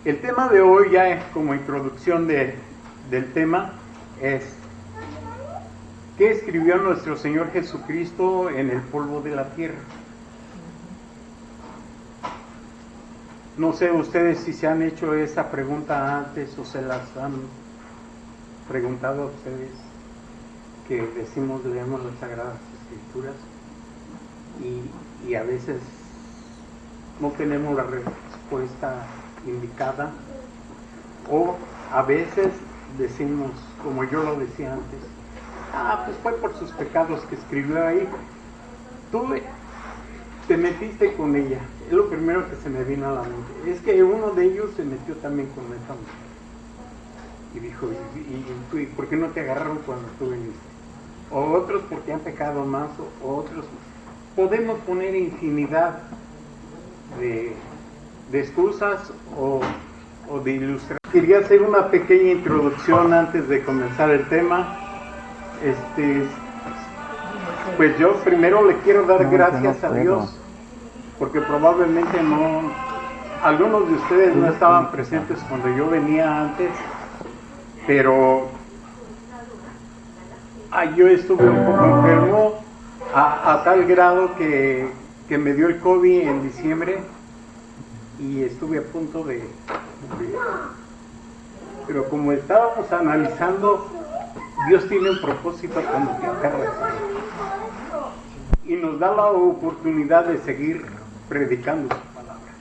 El tema de hoy, ya como introducción del tema, es ¿qué escribió nuestro Señor Jesucristo en el polvo de la tierra? No sé ustedes si se han hecho esa pregunta antes o se las han preguntado a ustedes, que decimos, leemos las Sagradas Escrituras y a veces no tenemos la respuesta indicada, o a veces decimos, como yo lo decía antes, pues fue por sus pecados que escribió ahí. Tú te metiste con ella, es lo primero que se me vino a la mente. Es que uno de ellos se metió también con esa mujer y dijo, ¿y por qué no te agarraron cuando tú viniste? O otros porque han pecado más, o otros. Podemos poner infinidad de excusas o de ilustraciones. Quería hacer una pequeña introducción antes de comenzar el tema. Pues yo primero le quiero dar gracias a Dios, porque probablemente algunos de ustedes no estaban presentes cuando yo venía antes, pero yo estuve un poco enfermo a tal grado que me dio el COVID en diciembre y estuve a punto de morir. Pero como estábamos analizando, Dios tiene un propósito con cada y nos da la oportunidad de seguir predicando su palabra.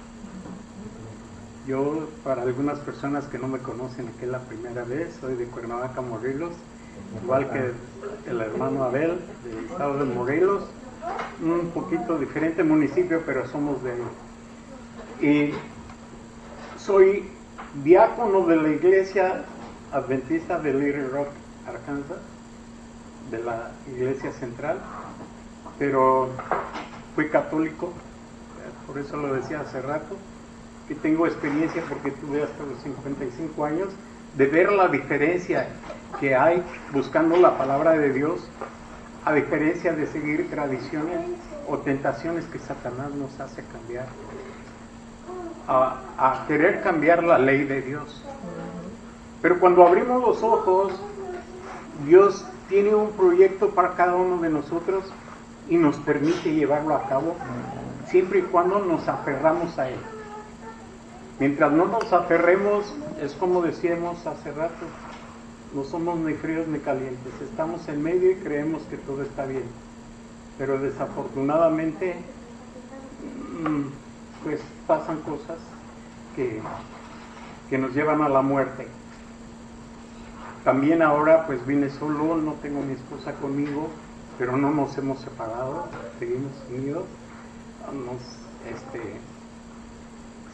Yo, para algunas personas que no me conocen, que es la primera vez, soy de Cuernavaca, Morelos, igual que el hermano Abel, del estado de Morelos, un poquito diferente municipio, pero somos de ahí. Y soy diácono de la iglesia adventista de Little Rock, Arkansas, de la iglesia central, pero fui católico, por eso lo decía hace rato, que tengo experiencia porque tuve hasta los 55 años de ver la diferencia que hay buscando la palabra de Dios, a diferencia de seguir tradiciones o tentaciones que Satanás nos hace cambiar, a querer cambiar la ley de Dios. Pero cuando abrimos los ojos, Dios tiene un proyecto para cada uno de nosotros y nos permite llevarlo a cabo siempre y cuando nos aferramos a Él. Mientras no nos aferremos, es como decíamos hace rato, no somos ni fríos ni calientes, estamos en medio y creemos que todo está bien, pero desafortunadamente pues pasan cosas que nos llevan a la muerte. También ahora pues vine solo, no tengo a mi esposa conmigo, pero no nos hemos separado, seguimos unidos.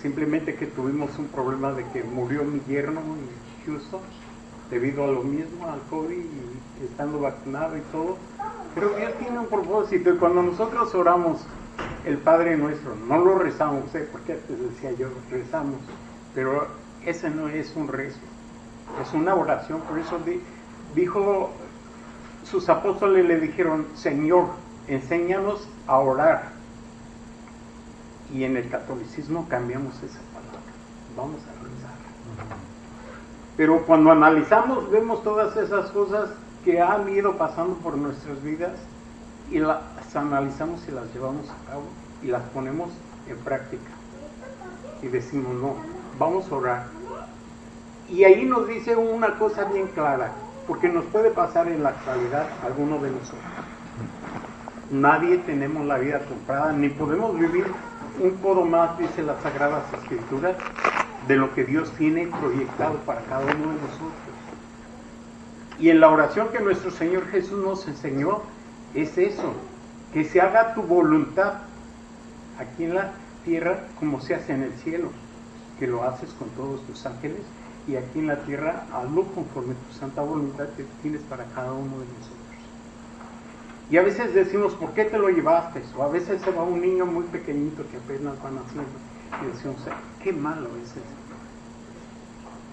Simplemente que tuvimos un problema de que murió mi yerno en Houston debido a lo mismo, al COVID, y estando vacunado y todo. Pero Dios tiene un propósito, y cuando nosotros oramos el Padre Nuestro, no lo rezamos, porque antes decía yo, rezamos, pero ese no es un rezo, es una oración. Por eso dijo, sus apóstoles le dijeron, Señor, enséñanos a orar. Y en el catolicismo cambiamos esa palabra, vamos a rezar. Pero cuando analizamos, vemos todas esas cosas que han ido pasando por nuestras vidas y las analizamos y las llevamos a cabo y las ponemos en práctica. Y decimos, no, vamos a orar. Y ahí nos dice una cosa bien clara, porque nos puede pasar en la actualidad a alguno de nosotros. Nadie tenemos la vida comprada, ni podemos vivir un codo más, dice las Sagradas Escrituras, de lo que Dios tiene proyectado para cada uno de nosotros. Y en la oración que nuestro Señor Jesús nos enseñó es eso, que se haga tu voluntad aquí en la tierra como se hace en el cielo, que lo haces con todos tus ángeles, y aquí en la tierra hazlo conforme tu santa voluntad que tienes para cada uno de nosotros. Y a veces decimos, ¿por qué te lo llevaste? O a veces se va un niño muy pequeñito que apenas va naciendo y decimos, qué malo es eso.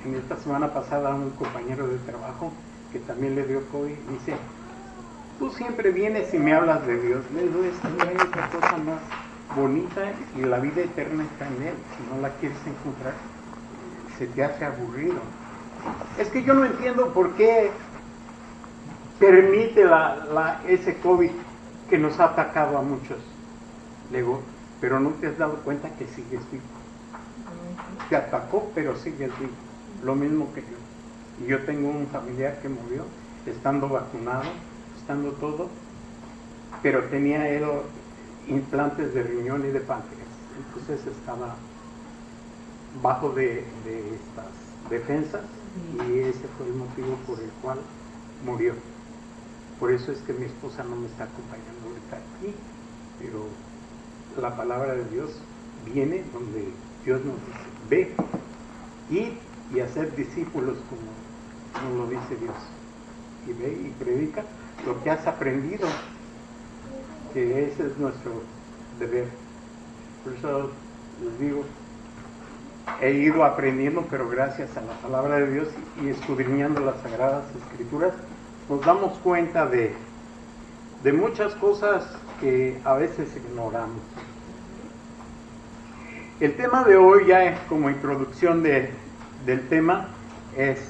En esta semana pasada un compañero de trabajo que también le dio COVID dice, tú siempre vienes y me hablas de Dios. Le digo, no hay otra cosa más bonita y la vida eterna está en Él. Si no la quieres encontrar, se te hace aburrido. Es que yo no entiendo por qué permite ese COVID que nos ha atacado a muchos. Le digo, pero no te has dado cuenta que sigues vivo. Te atacó, pero sigues vivo. Lo mismo que yo. Y yo tengo un familiar que murió estando vacunado, estando todo, pero tenía él implantes de riñón y de páncreas. Entonces estaba bajo de estas defensas y ese fue el motivo por el cual murió. Por eso es que mi esposa no me está acompañando ahorita aquí, pero la palabra de Dios viene donde Dios nos dice, ve y hacer discípulos como nos lo dice Dios. Y ve y predica lo que has aprendido, que ese es nuestro deber. Por eso les digo, he ido aprendiendo, pero gracias a la palabra de Dios y escudriñando las Sagradas Escrituras, nos damos cuenta de muchas cosas que a veces ignoramos. El tema de hoy, ya como introducción del tema, es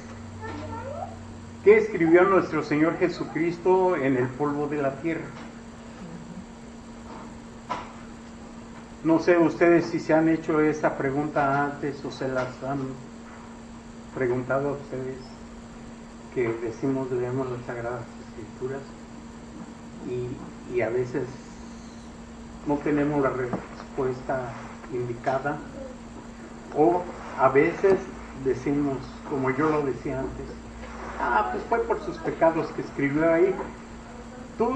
¿qué escribió nuestro Señor Jesucristo en el polvo de la tierra? No sé ustedes si se han hecho esa pregunta antes o se las han preguntado a ustedes, que leemos las Sagradas Escrituras y a veces no tenemos la respuesta indicada, o a veces decimos, como yo lo decía antes, pues fue por sus pecados que escribió ahí. Tú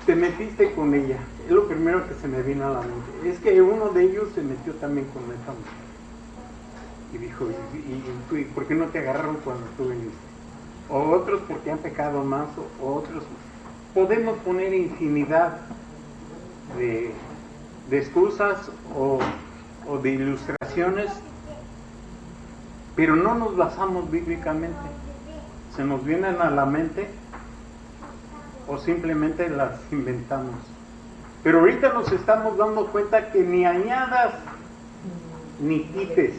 te metiste con ella, es lo primero que se me vino a la mente. Es que uno de ellos se metió también con esta mujer y dijo, ¿y por qué no te agarraron cuando tú viniste? O otros porque han pecado más, o otros. Podemos poner infinidad de excusas o de ilustraciones, pero no nos basamos bíblicamente. Se nos vienen a la mente o simplemente las inventamos. Pero ahorita nos estamos dando cuenta que ni añadas ni quites,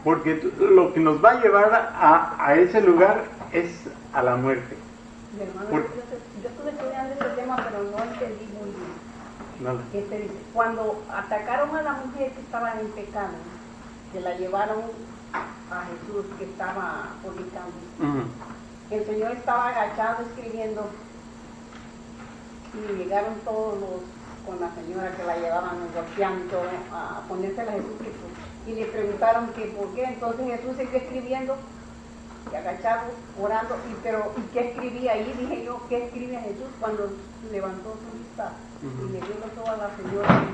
porque lo que nos va a llevar a ese lugar es a la muerte. Hermano, yo estuve estudiando ese tema, pero no entendí muy bien. No. Dice, cuando atacaron a la mujer que estaba en pecado, que la llevaron a Jesús que estaba fornicando, el Señor estaba agachado escribiendo y llegaron todos con la señora que la llevaban golpeando a ponérsela a Jesucristo y le preguntaron que por qué. Entonces Jesús siguió escribiendo y agachado, orando, ¿y qué escribía ahí? Dije yo, ¿qué escribe Jesús cuando levantó su vista y le dio los ojos a la señora?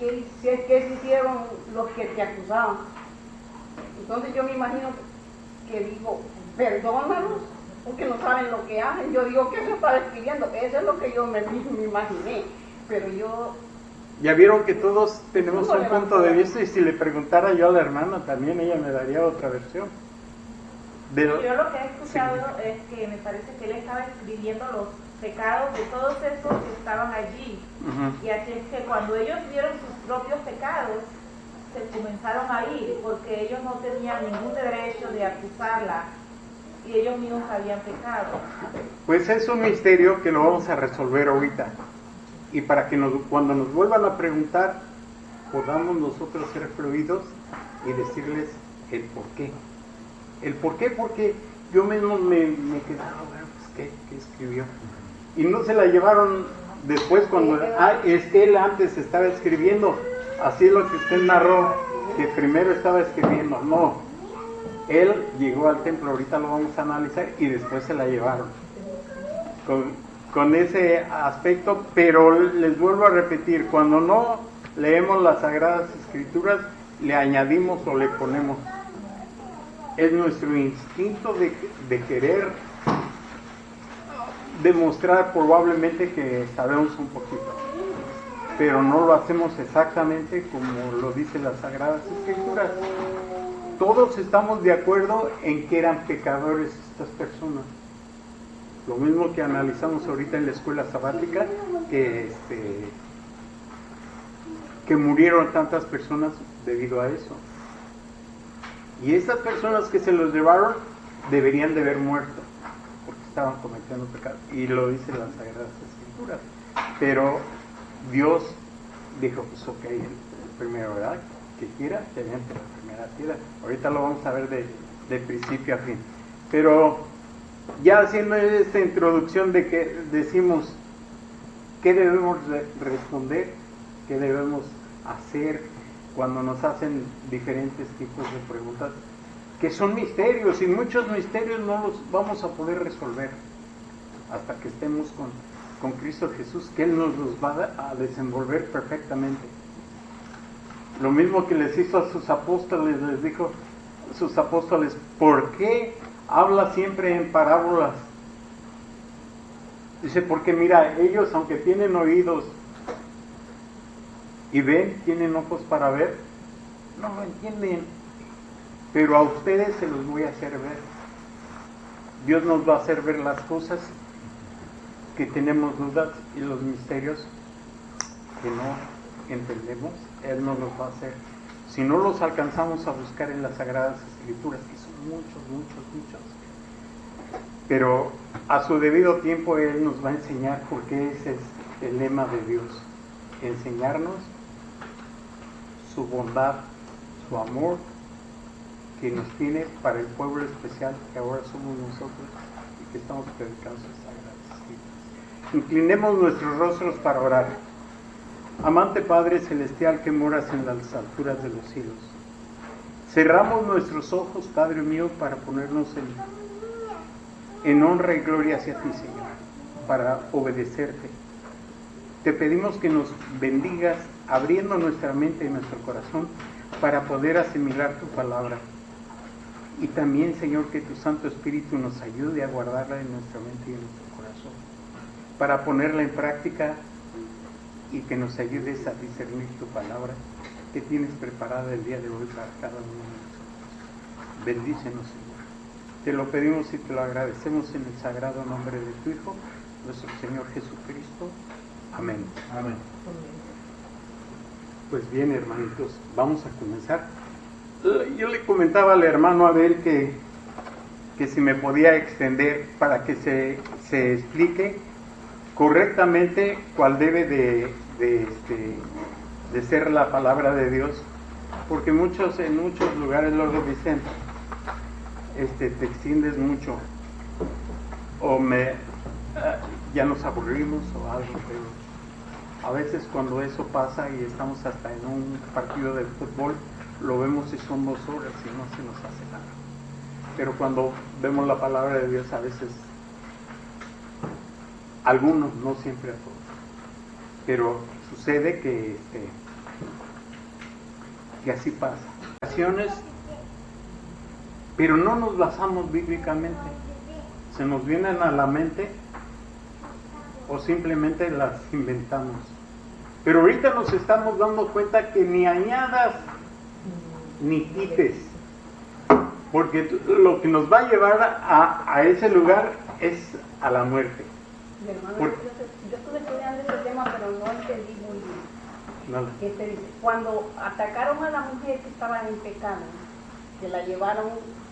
¿Qué hicieron los que te acusaban? Entonces yo me imagino que digo, perdónalos, porque no saben lo que hacen. Yo digo que eso estaba escribiendo, eso es lo que yo me imaginé, pero yo... Ya vieron que todos tenemos un punto de vista, y si le preguntara yo a la hermana también, ella me daría otra versión. Yo lo que he escuchado es que me parece que él estaba escribiendo los pecados de todos esos que estaban allí. Y así es que cuando ellos vieron sus propios pecados, se comenzaron a ir, porque ellos no tenían ningún derecho de acusarla y ellos mismos habían pecado. Pues es un misterio que lo vamos a resolver ahorita, y para que cuando nos vuelvan a preguntar podamos nosotros ser fluidos y decirles el por qué. El por qué, porque yo mismo me quedaba, pues, ¿qué escribió? Y no se la llevaron después cuando, es que él antes estaba escribiendo, así es lo que usted narró, que primero estaba escribiendo. No, él llegó al templo, ahorita lo vamos a analizar, y después se la llevaron con ese aspecto. Pero les vuelvo a repetir, cuando no leemos las Sagradas Escrituras, le añadimos o le ponemos. Es nuestro instinto de querer demostrar probablemente que sabemos un poquito, pero no lo hacemos exactamente como lo dicen las Sagradas Escrituras. Todos estamos de acuerdo en que eran pecadores estas personas. Lo mismo que analizamos ahorita en la escuela sabática, que que murieron tantas personas debido a eso. Y estas personas que se los llevaron deberían de haber muerto, porque estaban cometiendo pecado. Y lo dice las Sagradas Escrituras. Pero Dios dijo, pues ok, el primero, ¿verdad? Que quiera, que aviente la primera piedra. Ahorita lo vamos a ver de principio a fin. Pero ya haciendo esta introducción de que decimos qué debemos responder, qué debemos hacer cuando nos hacen diferentes tipos de preguntas, que son misterios, y muchos misterios no los vamos a poder resolver hasta que estemos con Cristo Jesús, que Él nos los va a desenvolver perfectamente. Lo mismo que les hizo a sus apóstoles, les dijo a sus apóstoles, ¿por qué habla siempre en parábolas? Dice, porque mira, ellos aunque tienen oídos y ven, tienen ojos para ver, no lo entienden, pero a ustedes se los voy a hacer ver. Dios nos va a hacer ver las cosas que tenemos dudas y los misterios que no entendemos, Él nos los va a hacer. Si no los alcanzamos a buscar en las Sagradas Escrituras, que son muchos, pero a su debido tiempo Él nos va a enseñar, porque ese es el lema de Dios, enseñarnos su bondad, su amor que nos tiene para el pueblo especial que ahora somos nosotros y que estamos predicando sus Sagradas Escrituras. Inclinemos nuestros rostros para orar. Amante Padre Celestial que moras en las alturas de los cielos, cerramos nuestros ojos, Padre mío, para ponernos en honra y gloria hacia ti, Señor, para obedecerte. Te pedimos que nos bendigas, abriendo nuestra mente y nuestro corazón para poder asimilar tu palabra. Y también, Señor, que tu Santo Espíritu nos ayude a guardarla en nuestra mente y en nuestro corazón, para ponerla en práctica y que nos ayudes a discernir tu palabra que tienes preparada el día de hoy para cada uno de nosotros. Bendícenos, Señor. Te lo pedimos y te lo agradecemos en el sagrado nombre de tu Hijo, nuestro Señor Jesucristo. Amén. Amén. Pues bien, hermanitos, vamos a comenzar. Yo le comentaba al hermano Abel que si me podía extender para que se explique correctamente cuál debe de ser la palabra de Dios, porque en muchos lugares luego dicen, te extiendes mucho, o ya nos aburrimos o algo, pero a veces cuando eso pasa y estamos hasta en un partido de fútbol, lo vemos y son 2 horas y no se nos hace nada. Pero cuando vemos la palabra de Dios, a veces, algunos, no siempre a todos, pero sucede que así pasa. Ocasiones, pero no nos basamos bíblicamente, se nos vienen a la mente o simplemente las inventamos. Pero ahorita nos estamos dando cuenta que ni añadas ni quites, porque lo que nos va a llevar a ese lugar es a la muerte. Mi hermano, yo estuve estudiando ese tema, pero no entendí muy bien. No. Dice, cuando atacaron a la mujer que estaba en pecado, que la llevaron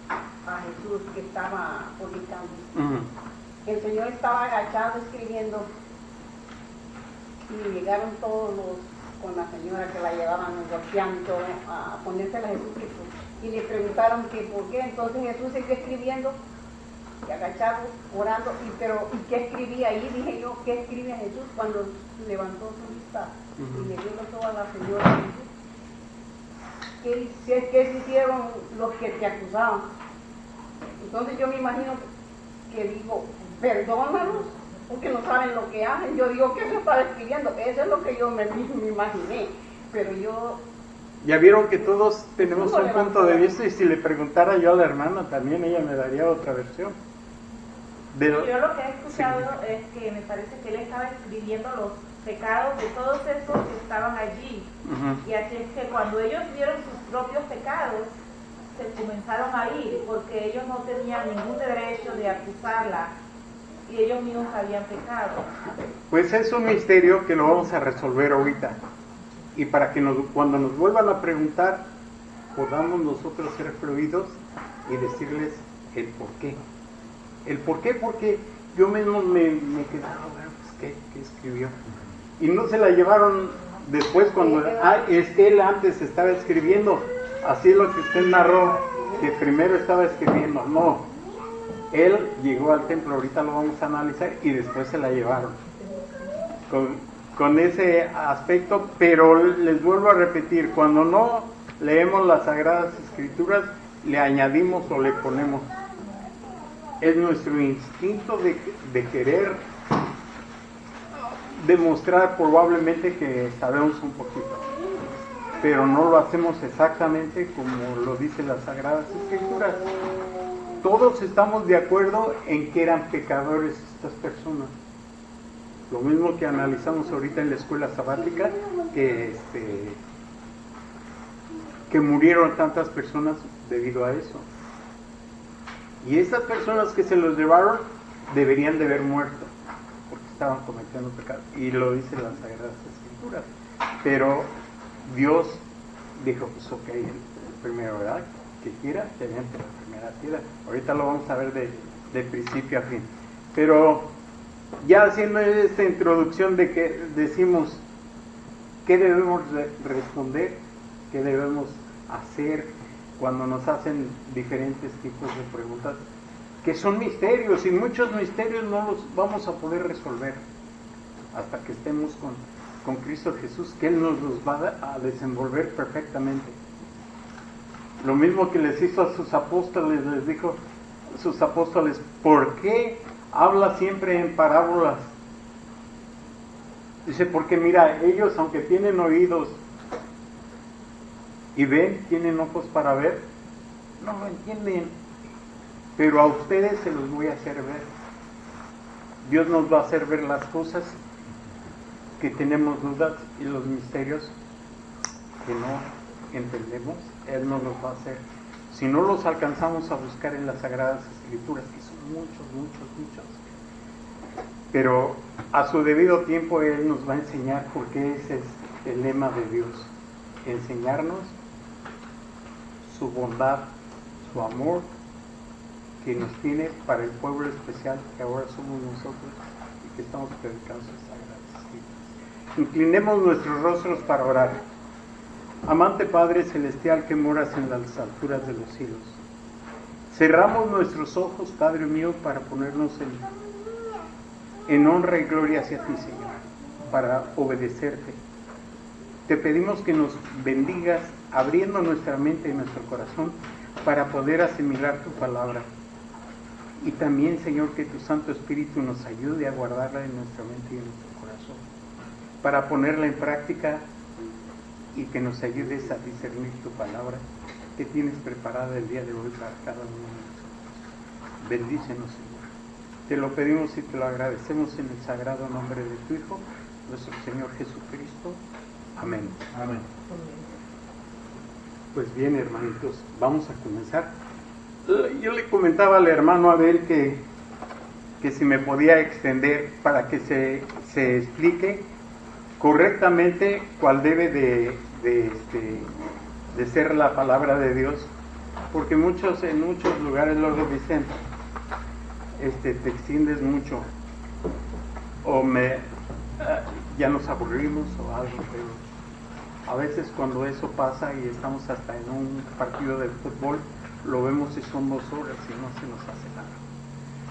a Jesús, que estaba fornicando, el Señor estaba agachado escribiendo, y llegaron todos con la señora que la llevaban golpeando a ponérsela a Jesucristo, y le preguntaron que por qué. Entonces Jesús siguió escribiendo y agachado, orando, ¿y qué escribía ahí? Dije yo, ¿qué escribe Jesús cuando levantó su vista y le dio los ojos a la señora? ¿Qué se hicieron los que te acusaban? Entonces yo me imagino que digo, perdónalos, porque no saben lo que hacen. Yo digo, ¿qué se estaba escribiendo? Eso es lo que yo me imaginé, pero yo... Ya vieron que todos tenemos un punto de vista, y si le preguntara yo a la hermana también, ella me daría otra versión. Yo lo que he escuchado es que me parece que él estaba escribiendo los pecados de todos esos que estaban allí. Y así es que cuando ellos vieron sus propios pecados, se comenzaron a ir, porque ellos no tenían ningún derecho de acusarla, y ellos mismos habían pecado. Pues es un misterio que lo vamos a resolver ahorita. y para que cuando nos vuelvan a preguntar, podamos nosotros ser fluidos y decirles el por qué. El por qué, porque yo mismo me quedaba, bueno, pues, ¿qué escribió? Y no se la llevaron después cuando, es que él antes estaba escribiendo, así es lo que usted narró, que primero estaba escribiendo. No, él llegó al templo, ahorita lo vamos a analizar, y después se la llevaron. Con ese aspecto, pero les vuelvo a repetir, cuando no leemos las Sagradas Escrituras, le añadimos o le ponemos. Es nuestro instinto de querer demostrar probablemente que sabemos un poquito, pero no lo hacemos exactamente como lo dicen las Sagradas Escrituras. Todos estamos de acuerdo en que eran pecadores estas personas. Lo mismo que analizamos ahorita en la escuela sabática, que murieron tantas personas debido a eso. Y esas personas que se los llevaron deberían de haber muerto, porque estaban cometiendo pecados. Y lo dicen las Sagradas Escrituras. Pero Dios dijo, pues ok, el primero, ¿verdad? Que quiera, que aviente la primera piedra. Ahorita lo vamos a ver de principio a fin. Pero ya haciendo esta introducción de que decimos qué debemos responder, qué debemos hacer cuando nos hacen diferentes tipos de preguntas, que son misterios, y muchos misterios no los vamos a poder resolver hasta que estemos con Cristo Jesús, que Él nos los va a desenvolver perfectamente. Lo mismo que les hizo a sus apóstoles, les dijo a sus apóstoles, ¿por qué habla siempre en parábolas? Dice, porque mira, ellos aunque tienen oídos y ven, tienen ojos para ver, no lo entienden, pero a ustedes se los voy a hacer ver. Dios nos va a hacer ver las cosas que tenemos dudas y los misterios que no entendemos, Él nos los va a hacer. Si no los alcanzamos a buscar en las Sagradas Escrituras, que son muchos, pero a su debido tiempo Él nos va a enseñar, porque ese es el lema de Dios, enseñarnos su bondad, su amor que nos tiene para el pueblo especial que ahora somos nosotros y que estamos predicando sus Sagradas Escrituras. Inclinemos nuestros rostros para orar. Amante Padre Celestial que moras en las alturas de los cielos, cerramos nuestros ojos, Padre mío, para ponernos en honra y gloria hacia ti, Señor, para obedecerte. Te pedimos que nos bendigas, abriendo nuestra mente y nuestro corazón para poder asimilar tu palabra. Y también, Señor, que tu Santo Espíritu nos ayude a guardarla en nuestra mente y en nuestro corazón, para ponerla en práctica, y que nos ayudes a discernir tu palabra que tienes preparada el día de hoy para cada uno de nosotros. Bendícenos, Señor. Te lo pedimos y te lo agradecemos en el sagrado nombre de tu Hijo, nuestro Señor Jesucristo. Amén. Amén. Pues bien, hermanitos, vamos a comenzar. Yo le comentaba al hermano Abel que si me podía extender para que se explique correctamente cuál debe de ser la palabra de Dios, porque en muchos lugares luego dicen, te extiendes mucho, o ya nos aburrimos o algo, pero a veces cuando eso pasa y estamos hasta en un partido de fútbol, lo vemos y son 2 horas y no se nos hace nada.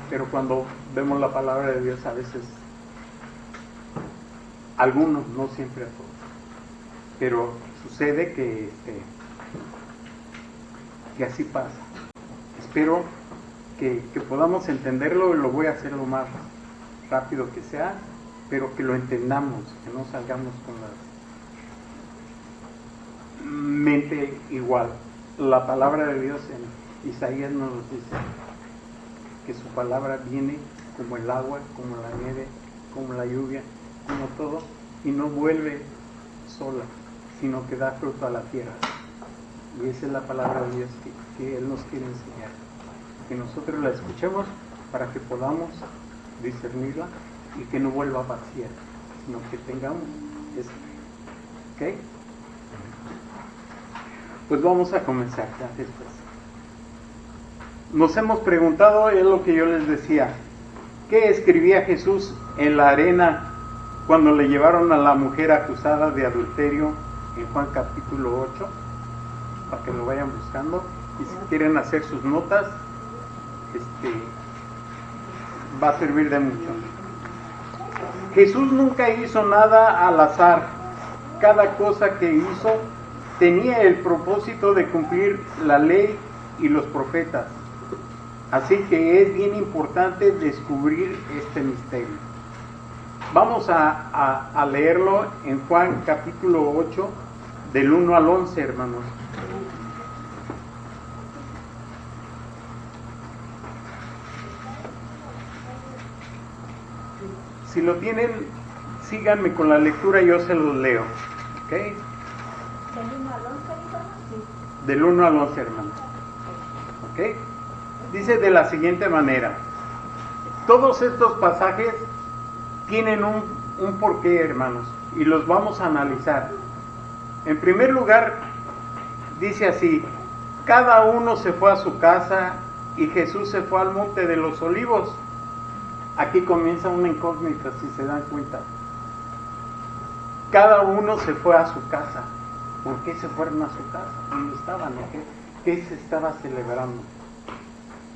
Pero cuando vemos la palabra de Dios, a veces, algunos, no siempre a todos, pero sucede que así pasa. Espero que podamos entenderlo, y lo voy a hacer lo más rápido que sea, pero que lo entendamos, que no salgamos con la mente igual. La palabra de Dios en Isaías nos dice que su palabra viene como el agua, como la nieve, como la lluvia, como todo, y no vuelve sola, sino que da fruto a la tierra. Y esa es la palabra de Dios que Él nos quiere enseñar, que nosotros la escuchemos para que podamos discernirla y que no vuelva vacía, sino que tengamos ¿Ok? Pues vamos a comenzar ya después. Nos hemos preguntado, es lo que yo les decía, ¿qué escribía Jesús en la arena cuando le llevaron a la mujer acusada de adulterio en Juan capítulo 8? Para que lo vayan buscando. Y si quieren hacer sus notas, va a servir de mucho. Jesús nunca hizo nada al azar. Cada cosa que hizo tenía el propósito de cumplir la ley y los profetas. Así que es bien importante descubrir este misterio. Vamos a leerlo en Juan capítulo 8, del 1 al 11, hermanos. Si lo tienen, síganme con la lectura, yo se los leo. ¿Ok? ¿Del 1 al 11, sí? Del 1 al 11, hermanos. ¿Ok? Dice de la siguiente manera. Todos estos pasajes tienen un porqué, hermanos, y los vamos a analizar. En primer lugar, dice así: cada uno se fue a su casa y Jesús se fue al monte de los olivos. Aquí comienza una incógnita, si se dan cuenta. Cada uno se fue a su casa. ¿Por qué se fueron a su casa? ¿Dónde estaban? ¿Qué se estaba celebrando?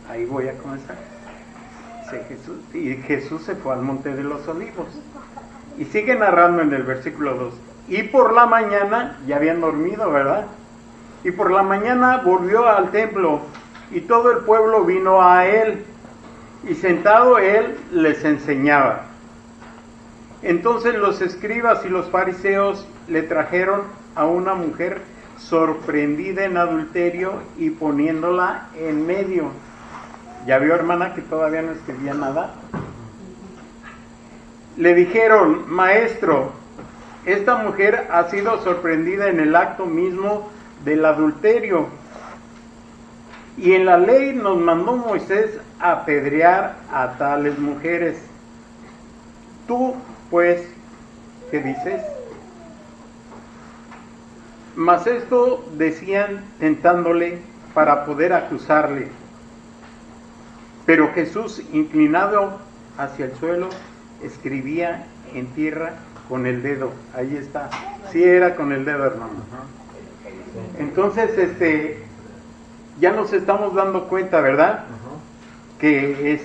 Ahí voy a comenzar. Jesús se fue al monte de los olivos. Y sigue narrando en el versículo 2. Y por la mañana, ya habían dormido, ¿verdad? Y por la mañana volvió al templo y todo el pueblo vino a él. Y sentado él les enseñaba. Entonces los escribas y los fariseos le trajeron a una mujer sorprendida en adulterio y poniéndola en medio. ¿Ya vio, hermana, que todavía no escribía nada? Le dijeron: maestro, esta mujer ha sido sorprendida en el acto mismo del adulterio. Y en la ley nos mandó Moisés apedrear a tales mujeres. Tú, pues, ¿qué dices? Mas esto decían tentándole para poder acusarle. Pero Jesús, inclinado hacia el suelo, escribía en tierra con el dedo. Ahí está. Sí, era con el dedo, hermano. Entonces, ya nos estamos dando cuenta, ¿verdad? Que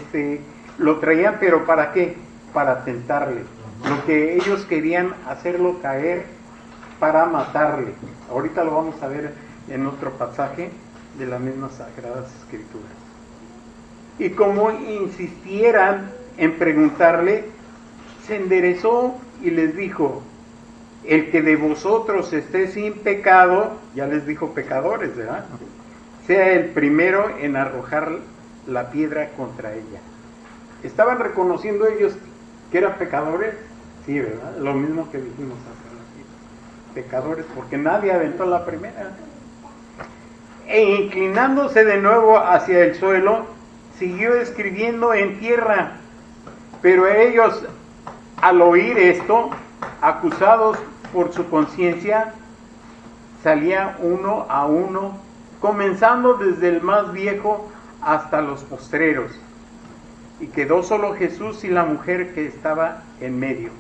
lo traían, pero ¿para qué? Para tentarle. Lo que ellos querían, hacerlo caer para matarle. Ahorita lo vamos a ver en otro pasaje de las mismas Sagradas Escrituras. Y como insistieran en preguntarle, se enderezó y les dijo: el que de vosotros esté sin pecado, ya les dijo pecadores, ¿verdad?, sea el primero en arrojar la piedra contra ella. ¿Estaban reconociendo ellos que eran pecadores? Sí, ¿verdad? Lo mismo que dijimos hace ratito. Pecadores, porque nadie aventó la primera. E inclinándose de nuevo hacia el suelo, siguió escribiendo en tierra. Pero ellos, al oír esto, acusados por su conciencia, salía uno a uno, comenzando desde el más viejo hasta los postreros, y quedó solo Jesús y la mujer que estaba en medio.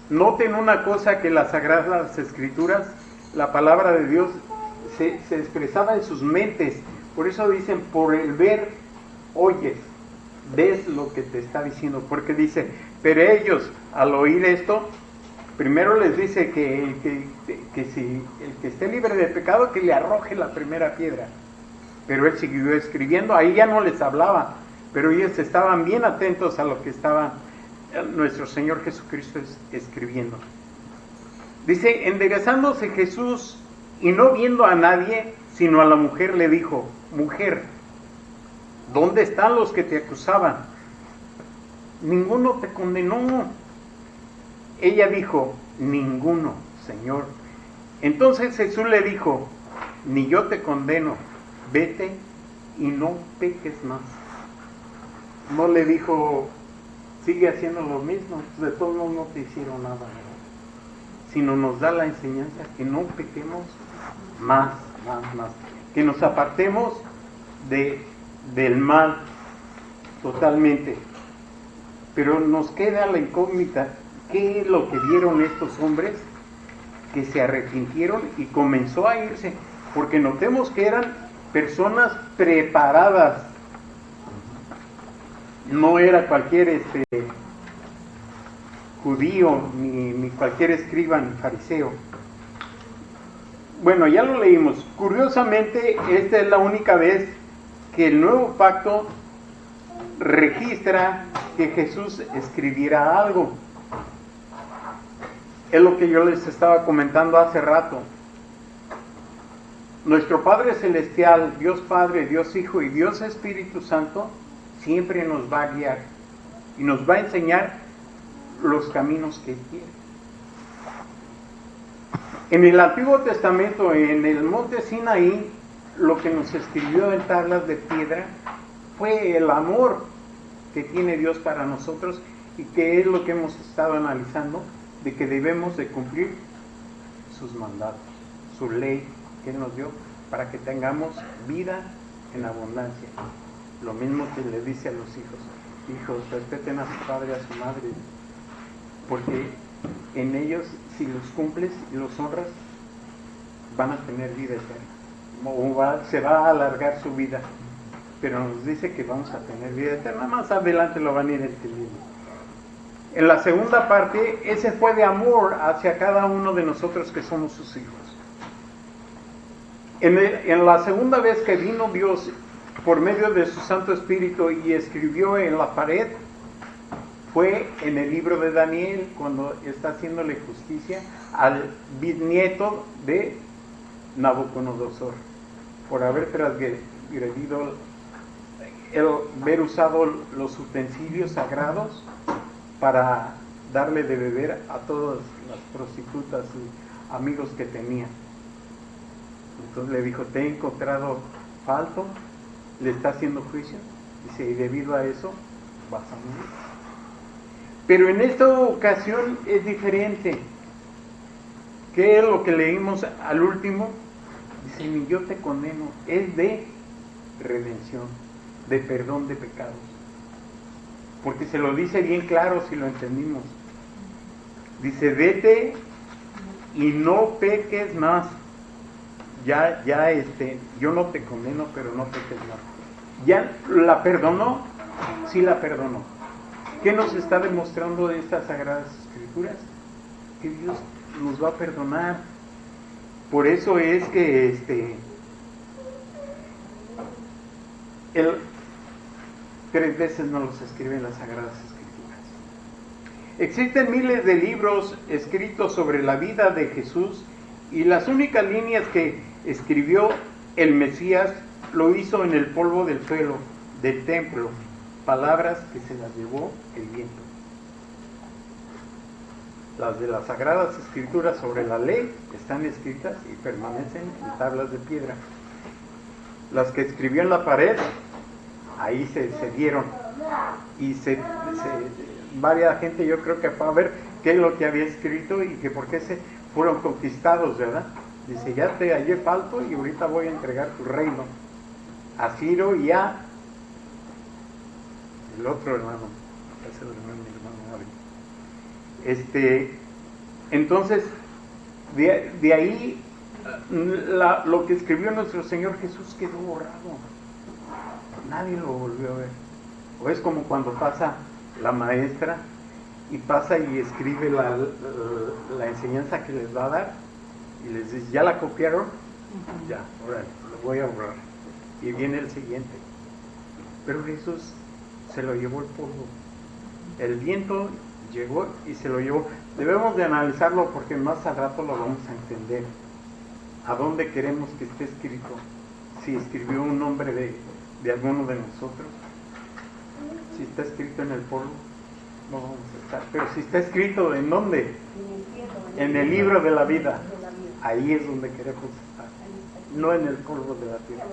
Noten una cosa, que las Sagradas Escrituras, la palabra de Dios, se expresaba en sus mentes. Por eso dicen: por el ver, oyes, ves lo que te está diciendo. Porque dice: pero ellos, al oír esto, primero les dice que si el que esté libre de pecado, que le arroje la primera piedra. Pero él siguió escribiendo. Ahí ya no les hablaba, pero ellos estaban bien atentos a lo que estaba nuestro Señor Jesucristo escribiendo. Dice: enderezándose Jesús y no viendo a nadie, sino a la mujer, le dijo: mujer, ¿dónde están los que te acusaban? Ninguno te condenó. Ella dijo: ninguno, Señor. Entonces Jesús le dijo: ni yo te condeno, vete y no peques más. No le dijo: sigue haciendo lo mismo, de todos modos no te hicieron nada. sino nos da la enseñanza que no pequemos más, que nos apartemos del mal totalmente. Pero nos queda la incógnita, ¿qué es lo que vieron estos hombres que se arrepintieron y comenzó a irse? Porque notemos que eran personas preparadas, no era cualquier judío, ni cualquier escriba ni fariseo. Bueno, ya lo leímos. Curiosamente, esta es la única vez que el Nuevo Pacto registra que Jesús escribiera algo. Es lo que yo les estaba comentando hace rato. Nuestro Padre Celestial, Dios Padre, Dios Hijo y Dios Espíritu Santo, siempre nos va a guiar y nos va a enseñar los caminos que Él quiere. En el Antiguo Testamento, en el monte Sinaí, lo que nos escribió en tablas de piedra fue el amor que tiene Dios para nosotros, y que es lo que hemos estado analizando, de que debemos de cumplir sus mandatos, su ley que Él nos dio, para que tengamos vida en abundancia. Lo mismo que le dice a los hijos, respeten a su padre y a su madre, porque en ellos, si los cumples y los honras, van a tener vida eterna, se va a alargar su vida. Pero nos dice que vamos a tener vida eterna. Más adelante lo van a ir entendiendo. En la segunda parte, ese fue de amor hacia cada uno de nosotros que somos sus hijos. En la segunda vez que vino Dios por medio de su Santo Espíritu y escribió en la pared, fue en el libro de Daniel, cuando está haciéndole justicia al bisnieto de Nabucodonosor, por haber transgredido, haber usado los utensilios sagrados para darle de beber a todas las prostitutas y amigos que tenía. Entonces le dijo, te he encontrado falto, le está haciendo juicio, dice, y debido a eso vas a morir. Pero en esta ocasión es diferente. ¿Qué es lo que leímos al último? Dice, ni yo te condeno, es de redención, de perdón de pecados. Porque se lo dice bien claro si lo entendimos. Dice, vete y no peques más. Yo no te condeno, pero no peques más. ¿Ya la perdonó? Sí la perdonó. ¿Qué nos está demostrando de estas Sagradas Escrituras? Que Dios nos va a perdonar. Por eso es que Él 3 veces nos los escribe en las Sagradas Escrituras. Existen miles de libros escritos sobre la vida de Jesús, y las únicas líneas que escribió el Mesías lo hizo en el polvo del suelo del templo, palabras que se las llevó el viento. Las de las Sagradas Escrituras sobre la ley están escritas y permanecen en tablas de piedra. Las que escribió en la pared, ahí se dieron, y varias gente, yo creo que fue a ver qué es lo que había escrito y que por qué se fueron conquistados, ¿verdad? Dice, ya te hallé falto y ahorita voy a entregar tu reino a Ciro y a el otro hermano, es el hermano Abel. Entonces, de ahí lo que escribió nuestro Señor Jesús quedó borrado. Nadie lo volvió a ver. O es como cuando pasa la maestra y pasa y escribe la enseñanza que les va a dar y les dice, ¿ya la copiaron? Ya, ahora lo voy a borrar. Y viene el siguiente. Pero Jesús se lo llevó el polvo. El viento llegó y se lo llevó. Debemos de analizarlo porque más al rato lo vamos a entender. ¿A dónde queremos que esté escrito? Si escribió un nombre de alguno de nosotros. Si está escrito en el polvo, no vamos a estar. Pero si está escrito, ¿en dónde? En el libro de la vida. Ahí es donde queremos estar. No en el polvo de la tierra.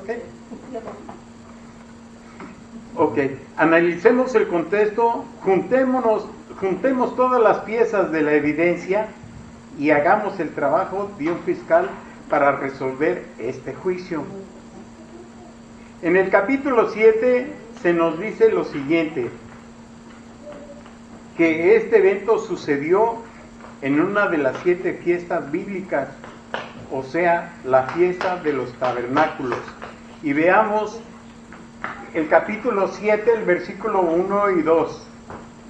Ok, analicemos el contexto, juntemos todas las piezas de la evidencia y hagamos el trabajo de un fiscal para resolver este juicio. En el capítulo 7 se nos dice lo siguiente, que este evento sucedió en una de las 7 fiestas bíblicas, o sea, la fiesta de los tabernáculos. Y veamos el capítulo 7, el versículo 1 y 2.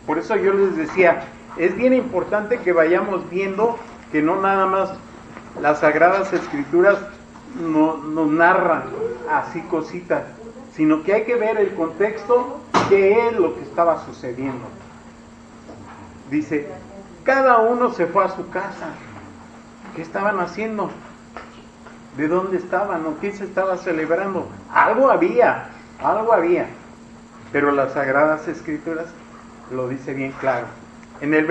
Por eso yo les decía, es bien importante que vayamos viendo que no nada más las Sagradas Escrituras nos narran así cositas, sino que hay que ver el contexto, qué es lo que estaba sucediendo. Dice, cada uno se fue a su casa. ¿Qué estaban haciendo? ¿De dónde estaban? ¿O qué se estaba celebrando? Algo había. Pero las Sagradas Escrituras lo dice bien claro. En el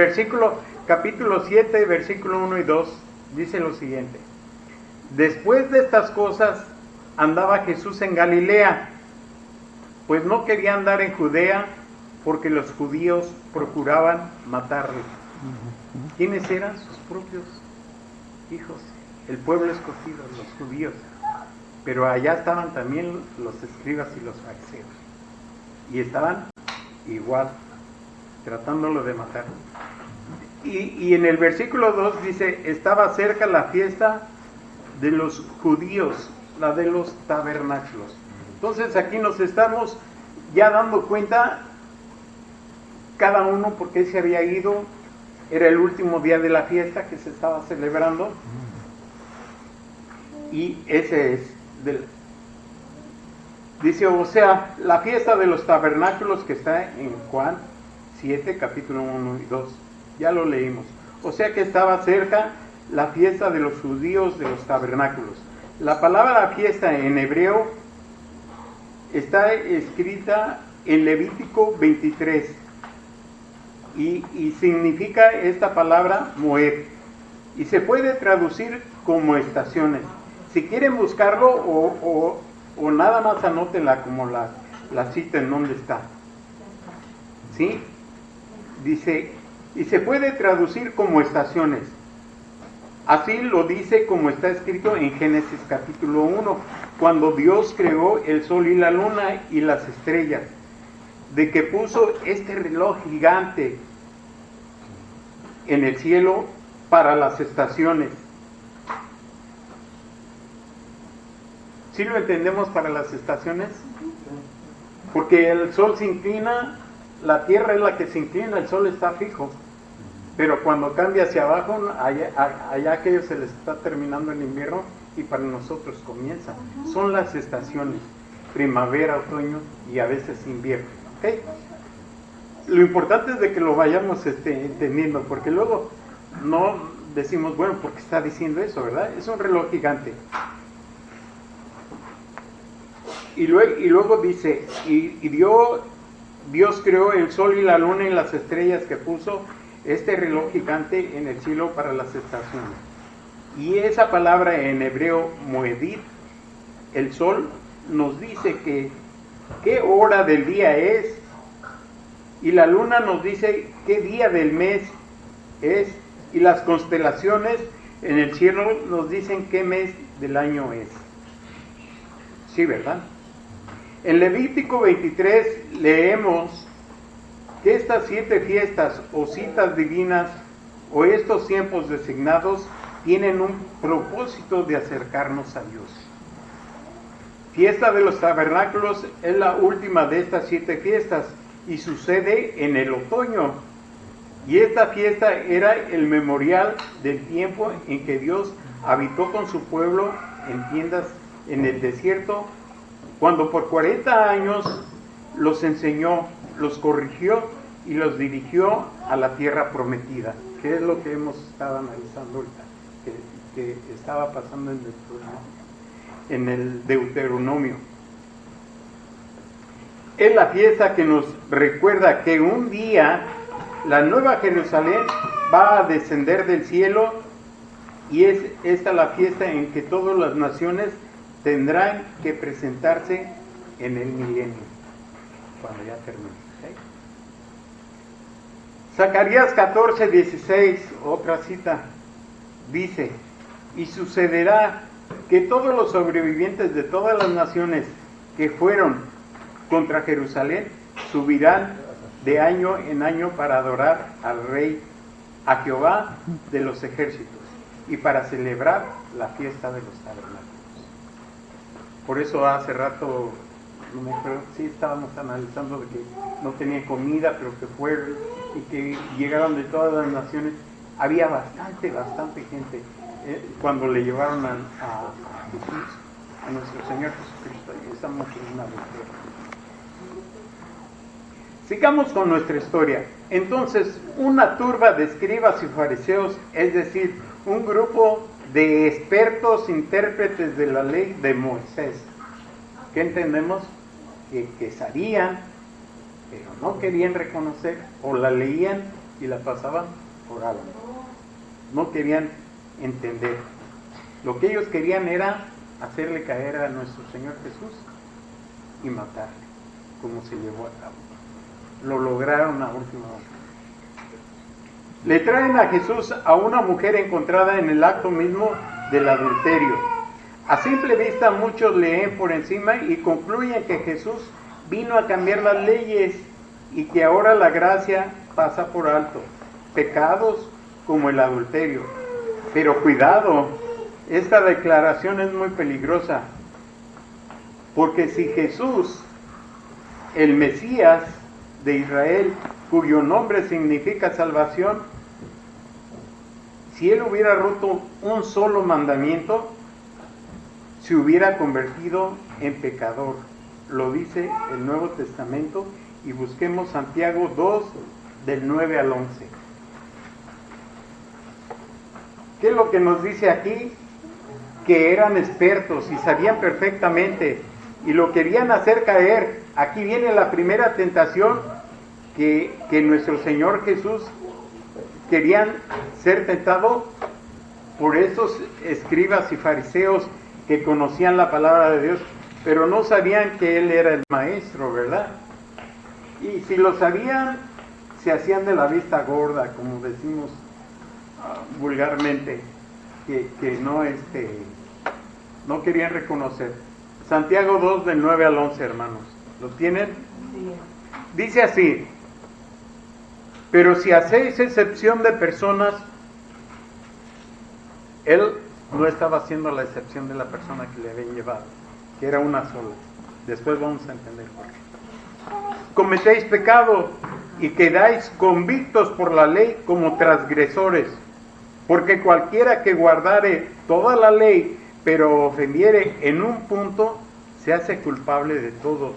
capítulo 7, versículo 1 y 2, dice lo siguiente. Después de estas cosas, andaba Jesús en Galilea, pues no quería andar en Judea, porque los judíos procuraban matarle. ¿Quiénes eran? Sus propios hijos, el pueblo escogido, los judíos. Pero allá estaban también los escribas y los fariseos. Y estaban igual, tratándolo de matar. Y en el versículo 2 dice, estaba cerca la fiesta de los judíos, la de los tabernáculos. Entonces aquí nos estamos ya dando cuenta cada uno por qué se había ido. Era el último día de la fiesta que se estaba celebrando. Y ese es dice, o sea, la fiesta de los tabernáculos que está en Juan 7, capítulo 1 y 2. Ya lo leímos. O sea que estaba cerca la fiesta de los judíos de los tabernáculos. La palabra fiesta en hebreo está escrita en Levítico 23 y significa esta palabra Moed, y se puede traducir como estaciones. Si quieren buscarlo o nada más anótenla como la cita en donde está. ¿Sí? Dice, y se puede traducir como estaciones. Así lo dice como está escrito en Génesis capítulo 1, cuando Dios creó el sol y la luna y las estrellas, de que puso este reloj gigante en el cielo para las estaciones. ¿Sí lo entendemos para las estaciones? Porque el sol se inclina, la tierra es la que se inclina, el sol está fijo. Pero cuando cambia hacia abajo, allá aquello se les está terminando el invierno y para nosotros comienza. Son las estaciones, primavera, otoño y a veces invierno. ¿Okay? Lo importante es de que lo vayamos entendiendo, porque luego no decimos, bueno, ¿por qué está diciendo eso, verdad? Es un reloj gigante. Y luego dice, y Dios creó el sol y la luna y las estrellas que puso este reloj gigante en el cielo para las estaciones. Y esa palabra en hebreo, moedit, el sol, nos dice que qué hora del día es, y la luna nos dice qué día del mes es, y las constelaciones en el cielo nos dicen qué mes del año es. Sí, ¿verdad? En Levítico 23 leemos que estas 7 fiestas o citas divinas o estos tiempos designados tienen un propósito de acercarnos a Dios. Fiesta de los tabernáculos es la última de estas 7 fiestas y sucede en el otoño. Y esta fiesta era el memorial del tiempo en que Dios habitó con su pueblo en tiendas en el desierto, cuando por 40 años los enseñó, los corrigió y los dirigió a la tierra prometida, que es lo que hemos estado analizando ahorita, que estaba pasando en el Deuteronomio. Es la fiesta que nos recuerda que un día la nueva Jerusalén va a descender del cielo, y es esta la fiesta en que todas las naciones tendrán que presentarse en el milenio, cuando ya termine. ¿Okay? Zacarías 14:16, otra cita. dice, y sucederá que todos los sobrevivientes de todas las naciones que fueron contra Jerusalén subirán de año en año para adorar al Rey, a Jehová de los ejércitos, y para celebrar la fiesta de los tabernáculos. Por eso hace rato, no me acuerdo, sí estábamos analizando de que no tenían comida, pero que fueron y que llegaron de todas las naciones. Había bastante gente cuando le llevaron a Jesús, a nuestro Señor Jesucristo, y estamos en una victoria. Sigamos con nuestra historia. Entonces, una turba de escribas y fariseos, es decir, un grupo de expertos intérpretes de la ley de Moisés, ¿qué entendemos? Que sabían, pero no querían reconocer, o la leían y la pasaban por alto. No querían entender. Lo que ellos querían era hacerle caer a nuestro Señor Jesús y matarle, como se llevó a cabo. Lo lograron a última hora. Le traen a Jesús a una mujer encontrada en el acto mismo del adulterio. A simple vista muchos leen por encima y concluyen que Jesús vino a cambiar las leyes y que ahora la gracia pasa por alto pecados como el adulterio. Pero cuidado, esta declaración es muy peligrosa, porque si Jesús, el Mesías de Israel, cuyo nombre significa salvación, si él hubiera roto un solo mandamiento, se hubiera convertido en pecador. Lo dice el Nuevo Testamento, y busquemos Santiago 2, del 9 al 11. ¿Qué es lo que nos dice aquí? Que eran expertos y sabían perfectamente y lo querían hacer caer. Aquí viene la primera tentación que nuestro Señor Jesús querían ser tentados por esos escribas y fariseos que conocían la palabra de Dios, pero no sabían que Él era el maestro, ¿verdad? Y si lo sabían, se hacían de la vista gorda, como decimos vulgarmente, que no querían reconocer. Santiago 2, del 9 al 11, hermanos. ¿Lo tienen? Sí. Dice así: pero si hacéis excepción de personas, él no estaba haciendo la excepción de la persona que le habían llevado, que era una sola. Después vamos a entender por qué. Cometéis pecado y quedáis convictos por la ley como transgresores, porque cualquiera que guardare toda la ley, pero ofendiere en un punto, se hace culpable de todos.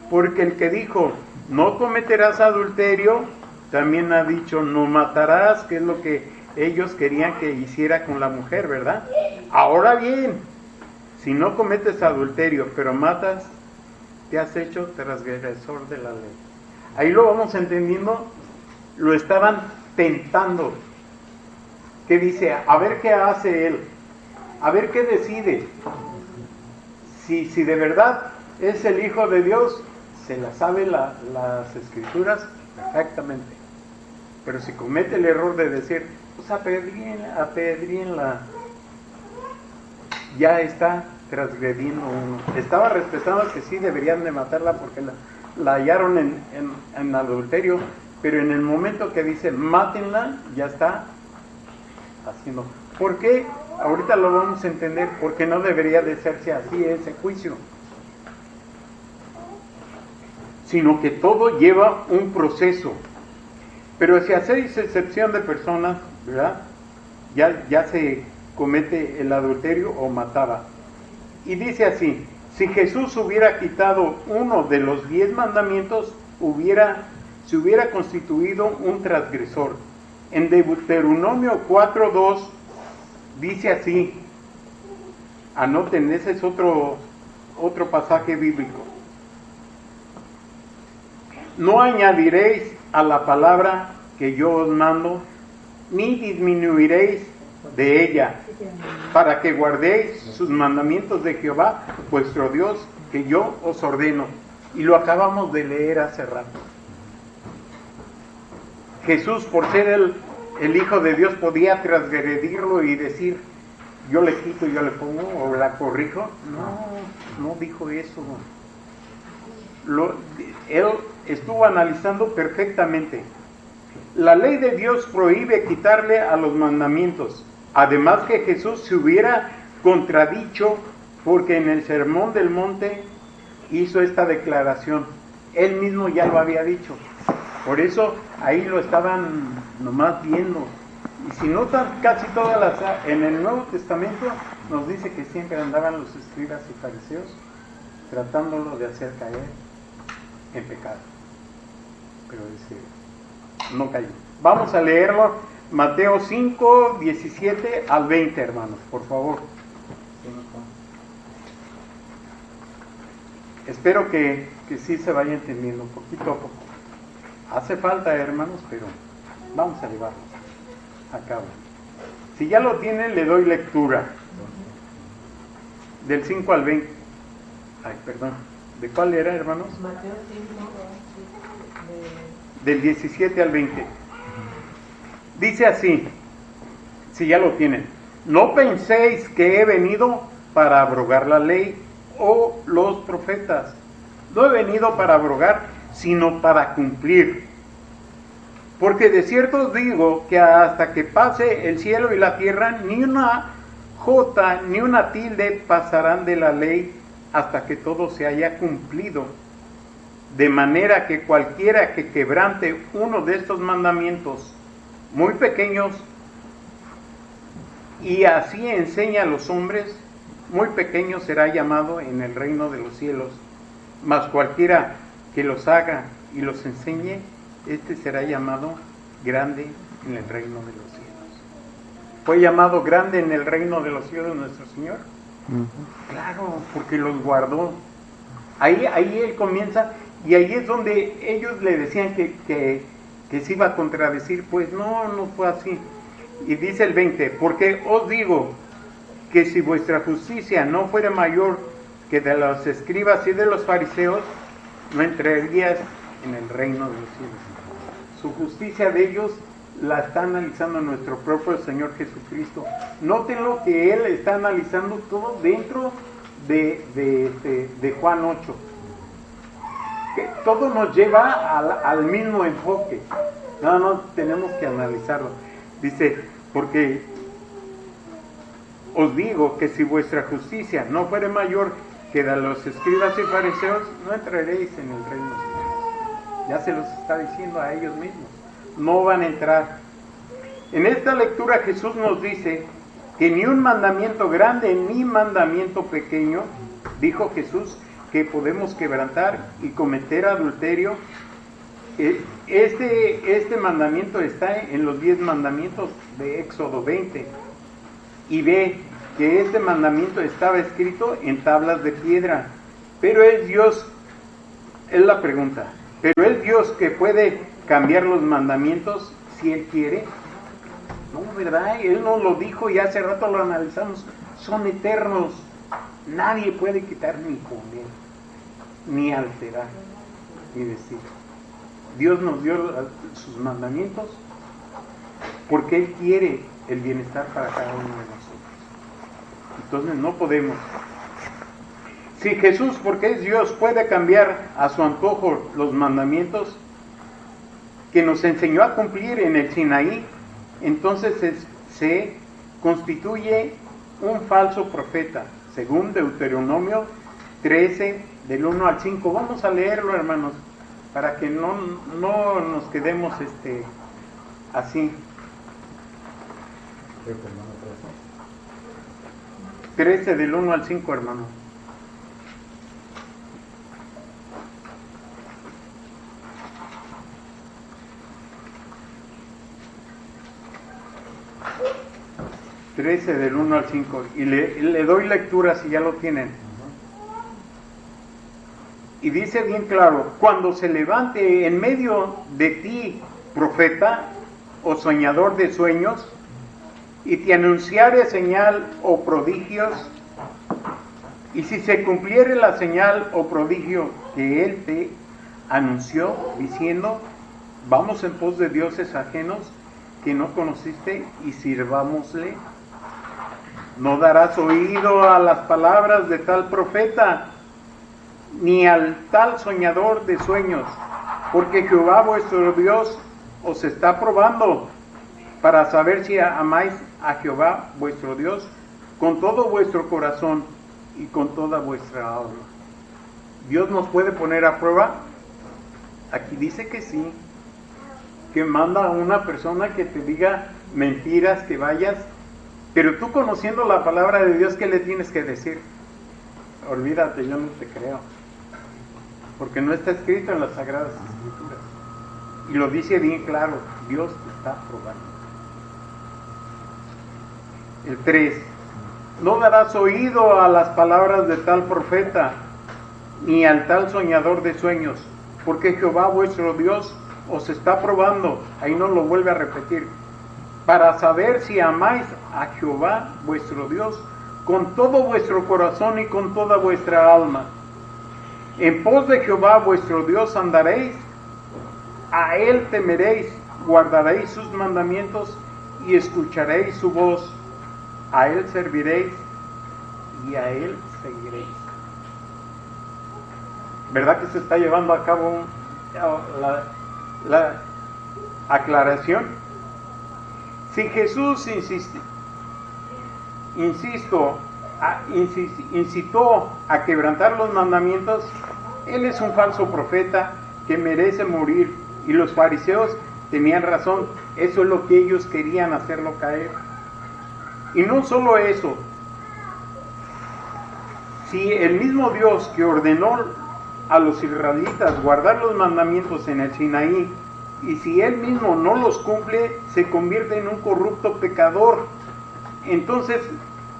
Porque el que dijo, no cometerás adulterio, también ha dicho, no matarás, que es lo que ellos querían que hiciera con la mujer, ¿verdad? Ahora bien, si no cometes adulterio, pero matas, te has hecho transgresor de la ley. Ahí lo vamos entendiendo, lo estaban tentando. ¿Qué dice? A ver qué hace él, a ver qué decide. Si de verdad es el Hijo de Dios, se la sabe las Escrituras perfectamente. Pero si comete el error de decir, pues apedríenla, ya está transgrediendo uno. Estaba respetando que sí deberían de matarla porque la hallaron en adulterio, pero en el momento que dice mátenla, ya está haciendo. ¿Por qué? Ahorita lo vamos a entender, porque no debería de hacerse así ese juicio, sino que todo lleva un proceso. Pero si hacéis excepción de personas, ¿verdad? Ya se comete el adulterio o mataba. Y dice así: si Jesús hubiera quitado uno de los 10 mandamientos, se hubiera constituido un transgresor. En Deuteronomio 4:2 dice así, anoten, ese es otro pasaje bíblico: no añadiréis a la palabra que yo os mando, ni disminuiréis de ella, para que guardéis sus mandamientos de Jehová, vuestro Dios, que yo os ordeno. Y lo acabamos de leer hace rato. Jesús, por ser el Hijo de Dios podía transgredirlo y decir, yo le quito, yo le pongo, o la corrijo. No dijo eso. Él estuvo analizando perfectamente. La ley de Dios prohíbe quitarle a los mandamientos. Además que Jesús se hubiera contradicho porque en el Sermón del Monte hizo esta declaración. Él mismo ya lo había dicho. Por eso ahí lo estaban nomás viendo. Y si notan, casi todas en el Nuevo Testamento nos dice que siempre andaban los escribas y fariseos tratándolo de hacer caer en pecado. Pero dice, no cayó. Vamos a leerlo, Mateo 5, 17 al 20, hermanos, por favor. Espero que sí se vaya entendiendo poquito a poco. Hace falta, hermanos, pero vamos a llevarlo a cabo. Si ya lo tienen, le doy lectura. Del 5 al 20. Ay, perdón. ¿De cuál era, hermanos? Mateo 5. Del 17 al 20. Dice así, si ya lo tienen: no penséis que he venido para abrogar la ley o los profetas. No he venido para abrogar, sino para cumplir. Porque de cierto os digo que hasta que pase el cielo y la tierra, ni una jota ni una tilde pasarán de la ley hasta que todo se haya cumplido. De manera que cualquiera que quebrante uno de estos mandamientos muy pequeños y así enseña a los hombres, muy pequeño será llamado en el reino de los cielos. Mas cualquiera que los haga y los enseñe, este será llamado grande en el reino de los cielos. ¿Fue llamado grande en el reino de los cielos nuestro Señor? Claro, porque los guardó. Ahí Él comienza, y ahí es donde ellos le decían que se iba a contradecir. Pues no fue así. Y dice el 20, porque os digo que si vuestra justicia no fuera mayor que de los escribas y de los fariseos, no entrarías en el reino de los cielos. Su justicia de ellos la está analizando nuestro propio Señor Jesucristo. Noten lo que Él está analizando todo dentro de Juan 8. Que todo nos lleva al mismo enfoque. No tenemos que analizarlo. Dice, porque os digo que si vuestra justicia no fuere mayor que de los escribas y fariseos, no entraréis en el reino de Dios. Ya se los está diciendo a ellos mismos. No van a entrar. En esta lectura Jesús nos dice que ni un mandamiento grande ni mandamiento pequeño, dijo Jesús, que podemos quebrantar y cometer adulterio. Este mandamiento está en los 10 mandamientos de Éxodo 20. Y ve que este mandamiento estaba escrito en tablas de piedra. Pero es Dios, es la pregunta, pero es Dios que puede cambiar los mandamientos si Él quiere. No, ¿verdad? Él nos lo dijo y hace rato lo analizamos. Son eternos. Nadie puede quitar ni poner, ni alterar, ni decir. Dios nos dio sus mandamientos porque Él quiere el bienestar para cada uno de nosotros. Entonces no podemos. Si Jesús, porque es Dios, puede cambiar a su antojo los mandamientos que nos enseñó a cumplir en el Sinaí, entonces se constituye un falso profeta, según Deuteronomio 13, del 1 al 5. Vamos a leerlo, hermanos, para que no nos quedemos así. 13 del 1 al 5, hermano. Del 1 al 5. Y le doy lectura si ya lo tienen. Y dice bien claro: cuando se levante en medio de ti profeta o soñador de sueños, y te anunciare señal o prodigios, y si se cumpliere la señal o prodigio que él te anunció, diciendo, vamos en pos de dioses ajenos, que no conociste y sirvámosle. No darás oído a las palabras de tal profeta, ni al tal soñador de sueños, porque Jehová vuestro Dios os está probando para saber si amáis a Jehová vuestro Dios con todo vuestro corazón y con toda vuestra alma. ¿Dios nos puede poner a prueba? Aquí dice que sí, que manda a una persona que te diga mentiras, que vayas, pero tú conociendo la palabra de Dios, ¿qué le tienes que decir? Olvídate, yo no te creo, porque no está escrito en las Sagradas Escrituras, y lo dice bien claro, Dios te está probando. El 3, no darás oído a las palabras de tal profeta, ni al tal soñador de sueños, porque Jehová vuestro Dios os está probando, ahí no lo vuelve a repetir, para saber si amáis a Jehová vuestro Dios con todo vuestro corazón y con toda vuestra alma. En pos de Jehová vuestro Dios andaréis, a Él temeréis, guardaréis sus mandamientos y escucharéis su voz, a Él serviréis y a Él seguiréis. ¿Verdad que se está llevando a cabo la aclaración? Si Jesús incitó a quebrantar los mandamientos, Él es un falso profeta que merece morir, y los fariseos tenían razón, eso es lo que ellos querían, hacerlo caer. Y no solo eso, si el mismo Dios que ordenó a los israelitas guardar los mandamientos en el Sinaí, y si Él mismo no los cumple, se convierte en un corrupto pecador. Entonces,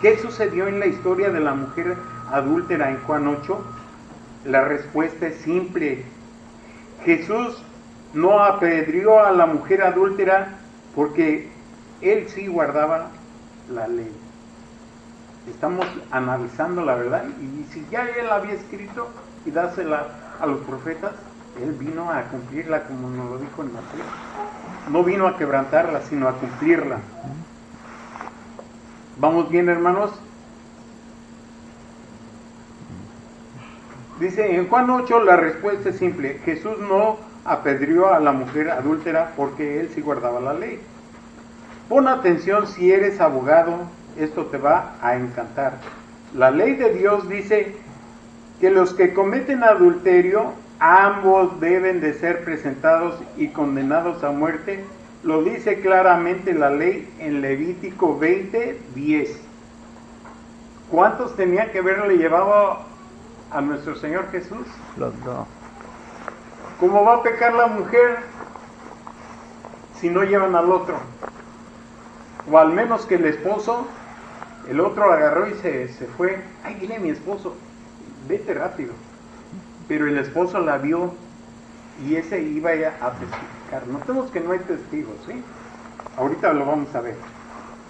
¿qué sucedió en la historia de la mujer adúltera en Juan 8? La respuesta es simple. Jesús no apedreó a la mujer adúltera porque Él sí guardaba la ley. Estamos analizando la verdad, y si ya Él había escrito y dásela a los profetas, Él vino a cumplirla, como nos lo dijo en Mateo. No vino a quebrantarla, sino a cumplirla. ¿Vamos bien, hermanos? Dice en Juan 8, la respuesta es simple. Jesús no apedreó a la mujer adúltera porque Él sí guardaba la ley. Pon atención si eres abogado, esto te va a encantar. La ley de Dios dice que los que cometen adulterio, ambos deben de ser presentados y condenados a muerte. Lo dice claramente la ley en Levítico 20:10. ¿Cuántos tenían que haberle llevado a nuestro Señor Jesús? Los dos. ¿Cómo va a pecar la mujer si no llevan al otro? O al menos que el esposo, el otro agarró y se fue. Ay, dile a mi esposo, vete rápido. Pero el esposo la vio y ese iba a testificar. Notemos que no hay testigos, ¿sí? Ahorita lo vamos a ver.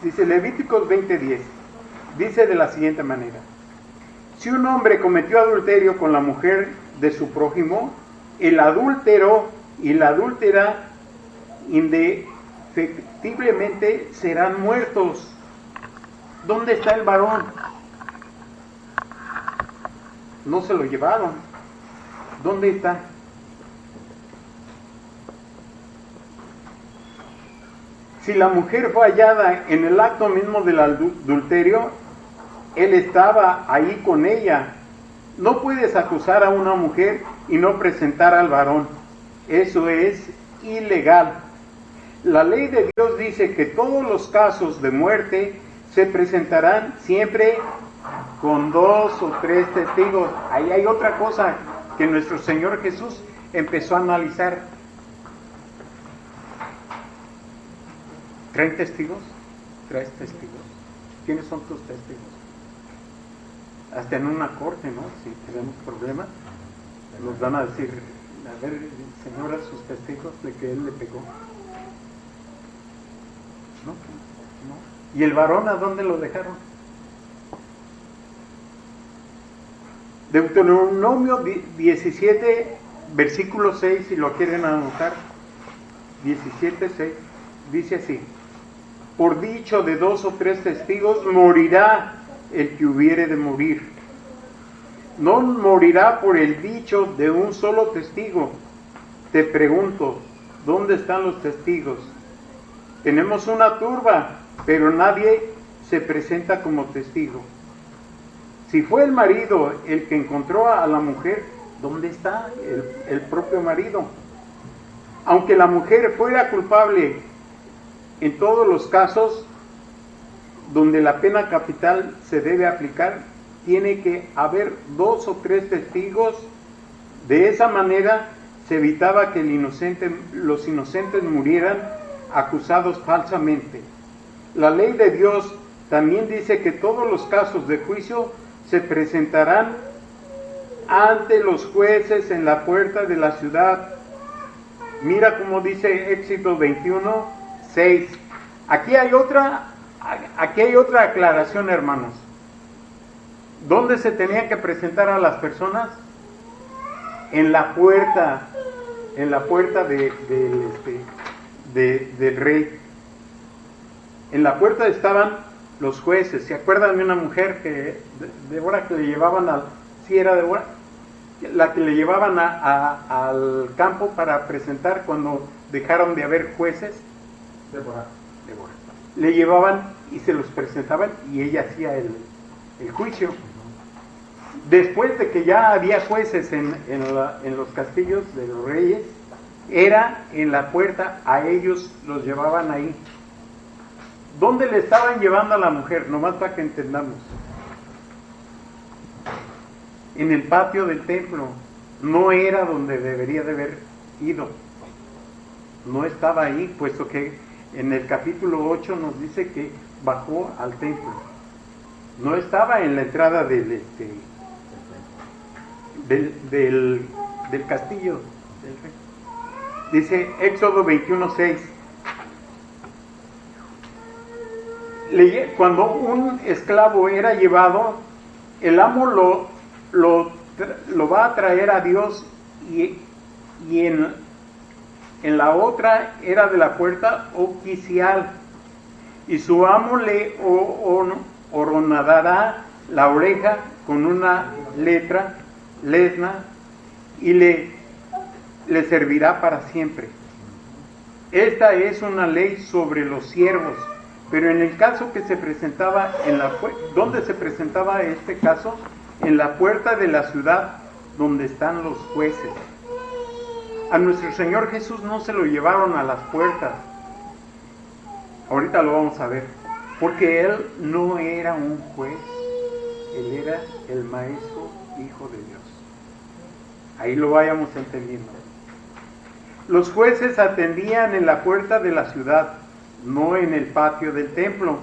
Dice Levíticos 20:10. Dice de la siguiente manera: si un hombre cometió adulterio con la mujer de su prójimo, el adúltero y la adúltera indefectiblemente serán muertos. ¿Dónde está el varón? No se lo llevaron. ¿Dónde está? Si la mujer fue hallada en el acto mismo del adulterio, él estaba ahí con ella. No puedes acusar a una mujer y no presentar al varón. Eso es ilegal. La ley de Dios dice que todos los casos de muerte se presentarán siempre con 2 o 3 testigos. Ahí hay otra cosa que nuestro Señor Jesús empezó a analizar. ¿3 testigos? 3 testigos. ¿Quiénes son tus testigos? Hasta en una corte, ¿no? Si tenemos problemas, nos van a decir, a ver, señora, sus testigos de que él le pegó. ¿No? ¿No? ¿Y el varón a dónde lo dejaron? Deuteronomio 17, versículo 6, si lo quieren anotar. 17:6. dice así: por dicho de 2 o 3 testigos morirá el que hubiere de morir. No morirá por el dicho de un solo testigo. Te pregunto, ¿dónde están los testigos? Tenemos una turba, pero nadie se presenta como testigo. Si fue el marido el que encontró a la mujer, ¿dónde está el propio marido? Aunque la mujer fuera culpable, en todos los casos donde la pena capital se debe aplicar, tiene que haber 2 o 3 testigos. De esa manera se evitaba que los inocentes murieran acusados falsamente. La ley de Dios también dice que todos los casos de juicio se presentarán ante los jueces en la puerta de la ciudad. Mira cómo dice Éxodo 21:6. Aquí hay otra aclaración, hermanos. ¿Dónde se tenían que presentar a las personas? En la puerta del rey. En la puerta estaban los jueces. ¿Se acuerdan de una mujer que Débora, que le llevaban era Débora, la que le llevaban al campo para presentar cuando dejaron de haber jueces? Débora. Le llevaban y se los presentaban y ella hacía el juicio. Después de que ya había jueces en los castillos de los reyes, era en la puerta, a ellos los llevaban ahí. ¿Dónde le estaban llevando a la mujer? Nomás para que entendamos. En el patio del templo. No era donde debería de haber ido. No estaba ahí, puesto que en el capítulo 8 nos dice que bajó al templo. No estaba en la entrada del castillo del rey. Dice Éxodo 21:6. Cuando un esclavo era llevado, el amo lo va a traer a Dios, y en la otra era de la puerta oficial, y su amo le horonará la oreja con una lesna, y le servirá para siempre. Esta es una ley sobre los siervos. Pero en el caso que se presentaba ¿dónde se presentaba este caso? En la puerta de la ciudad, donde están los jueces. A nuestro Señor Jesús no se lo llevaron a las puertas. Ahorita lo vamos a ver. Porque Él no era un juez. Él era el Maestro, Hijo de Dios. Ahí lo vayamos entendiendo. Los jueces atendían en la puerta de la ciudad, no en el patio del templo.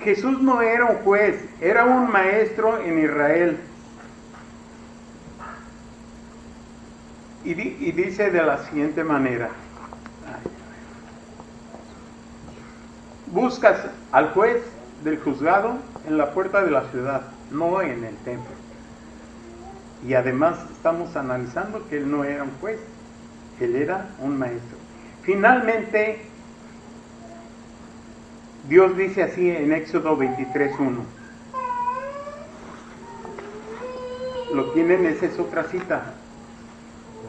Jesús no era un juez, era un maestro en Israel. Y dice de la siguiente manera: buscas al juez del juzgado en la puerta de la ciudad, no en el templo. Y además estamos analizando que él no era un juez, él era un maestro. Finalmente, Dios dice así en Éxodo 23:1. Lo tienen, esa es otra cita.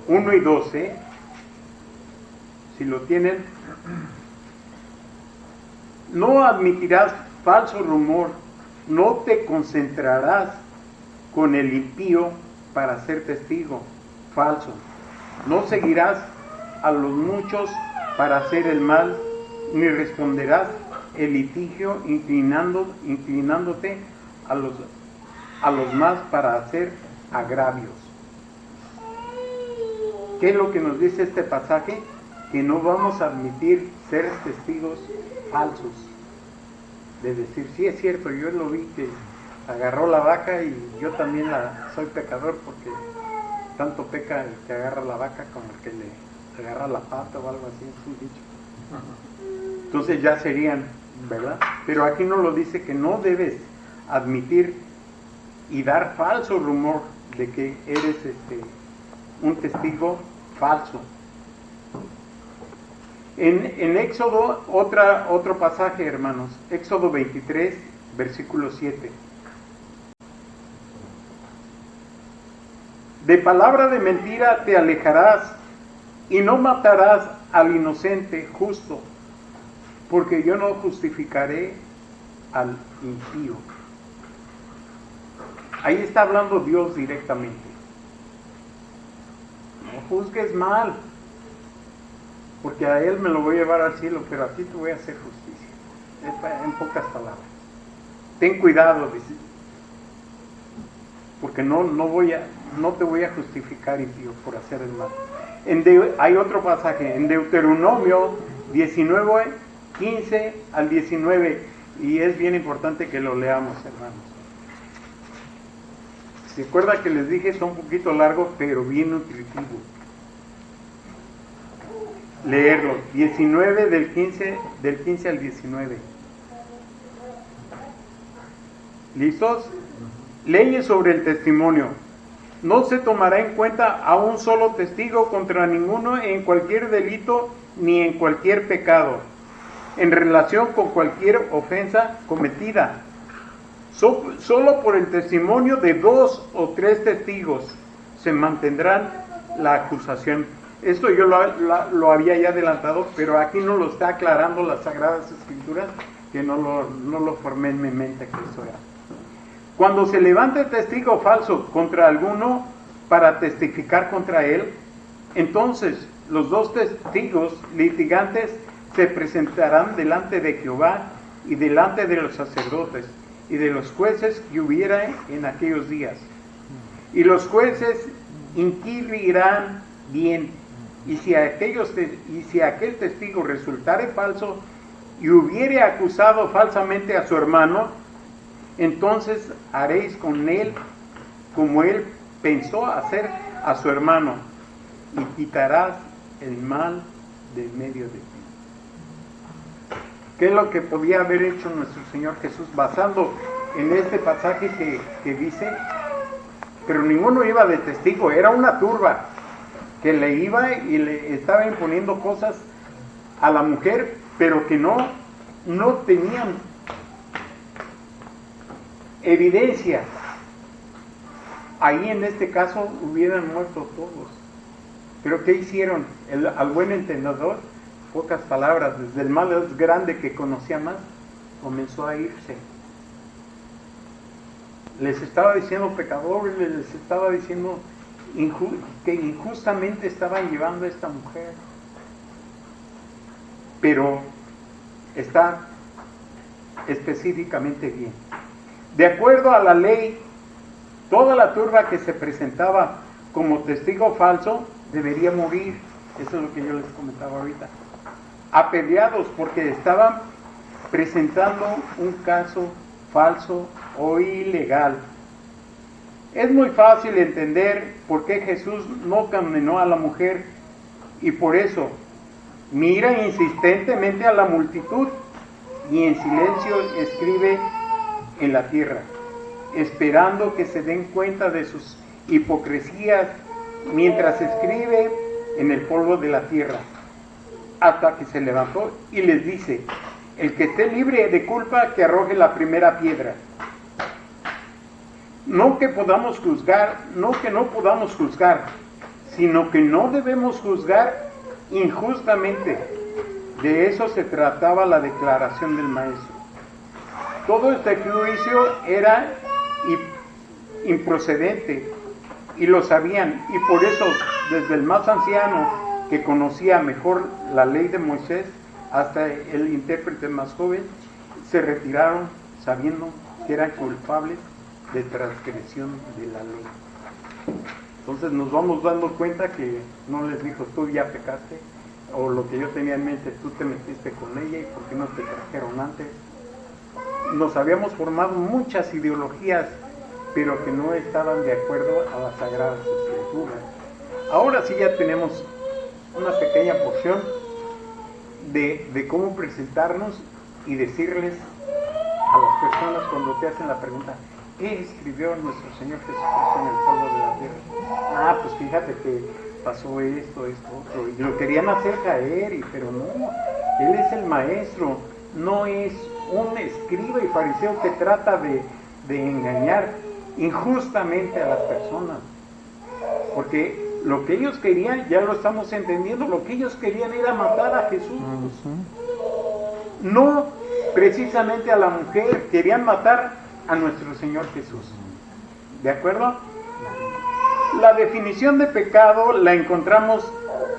1 y 2, si lo tienen. No admitirás falso rumor, no te concentrarás con el impío para ser testigo falso. No seguirás a los muchos para hacer el mal, ni responderás el litigio inclinándote a los más para hacer agravios. ¿Qué es lo que nos dice este pasaje? Que no vamos a admitir ser testigos falsos. De decir, sí es cierto, yo lo vi que agarró la vaca y yo también soy pecador, porque tanto peca el que agarra la vaca como el que le agarra la pata o algo así, es un dicho. Entonces ya serían, ¿verdad? Pero aquí nos lo dice que no debes admitir y dar falso rumor de que eres un testigo falso. En Éxodo, otro pasaje, hermanos. Éxodo 23, versículo 7. De palabra de mentira te alejarás y no matarás al inocente justo, porque yo no justificaré al impío. Ahí está hablando Dios directamente. No juzgues mal, porque a él me lo voy a llevar al cielo, pero a ti te voy a hacer justicia. En pocas palabras. Ten cuidado, dice, porque no te voy a justificar, impío, por hacer el mal. Hay otro pasaje en Deuteronomio 19, 15 al 19, y es bien importante que lo leamos, hermanos. ¿Se acuerda que les dije? Está un poquito largo, pero bien nutritivo. Leerlo. 19 del 15 al 19. ¿Listos? Leyes sobre el testimonio. No se tomará en cuenta a un solo testigo contra ninguno en cualquier delito ni en cualquier pecado, en relación con cualquier ofensa cometida. Solo por el testimonio de 2 o 3 testigos se mantendrán la acusación. Esto yo lo había ya adelantado, pero aquí nos lo está aclarando las Sagradas Escrituras, que no lo formé en mi mente que eso era. Cuando se levante testigo falso contra alguno para testificar contra él, entonces los 2 testigos litigantes se presentarán delante de Jehová y delante de los sacerdotes y de los jueces que hubiera en aquellos días. Y los jueces inquirirán bien, y si aquel testigo resultare falso y hubiere acusado falsamente a su hermano, entonces haréis con él como él pensó hacer a su hermano, y quitarás el mal de medio de ti. ¿Qué es lo que podía haber hecho nuestro Señor Jesús basando en este pasaje que dice? Pero ninguno iba de testigo, era una turba que le iba y le estaba imponiendo cosas a la mujer, pero que no tenían evidencia. Ahí en este caso hubieran muerto todos. Pero ¿qué hicieron? Al buen entendedor, pocas palabras, desde el más grande que conocía más, comenzó a irse. Les estaba diciendo pecadores, les estaba diciendo que injustamente estaban llevando a esta mujer. Pero está específicamente bien. De acuerdo a la ley, toda la turba que se presentaba como testigo falso debería morir. Eso es lo que yo les comentaba ahorita. Apedreados, porque estaban presentando un caso falso o ilegal. Es muy fácil entender por qué Jesús no condenó a la mujer, y por eso mira insistentemente a la multitud y en silencio escribe en la tierra, esperando que se den cuenta de sus hipocresías mientras escribe en el polvo de la tierra, hasta que se levantó y les dice: el que esté libre de culpa, que arroje la primera piedra. No que no podamos juzgar, sino que no debemos juzgar injustamente. De eso se trataba la declaración del maestro. Todo este juicio era improcedente, y lo sabían, y por eso desde el más anciano, que conocía mejor la ley de Moisés, hasta el intérprete más joven, se retiraron sabiendo que eran culpables de transgresión de la ley. Entonces nos vamos dando cuenta que no les dijo: tú ya pecaste, o lo que yo tenía en mente, tú te metiste con ella y por qué no te trajeron antes. Nos habíamos formado muchas ideologías, pero que no estaban de acuerdo a las Sagradas Escrituras. Ahora sí ya tenemos una pequeña porción de cómo presentarnos y decirles a las personas cuando te hacen la pregunta: ¿qué escribió nuestro Señor Jesucristo en el polvo de la tierra? Pues fíjate que pasó esto, otro, y lo querían hacer caer, pero no, él es el maestro, no es un escriba y fariseo que trata de engañar injustamente a las personas, porque lo que ellos querían, ya lo estamos entendiendo, lo que ellos querían era matar a Jesús, no precisamente a la mujer, querían matar a nuestro Señor Jesús, ¿de acuerdo? La definición de pecado la encontramos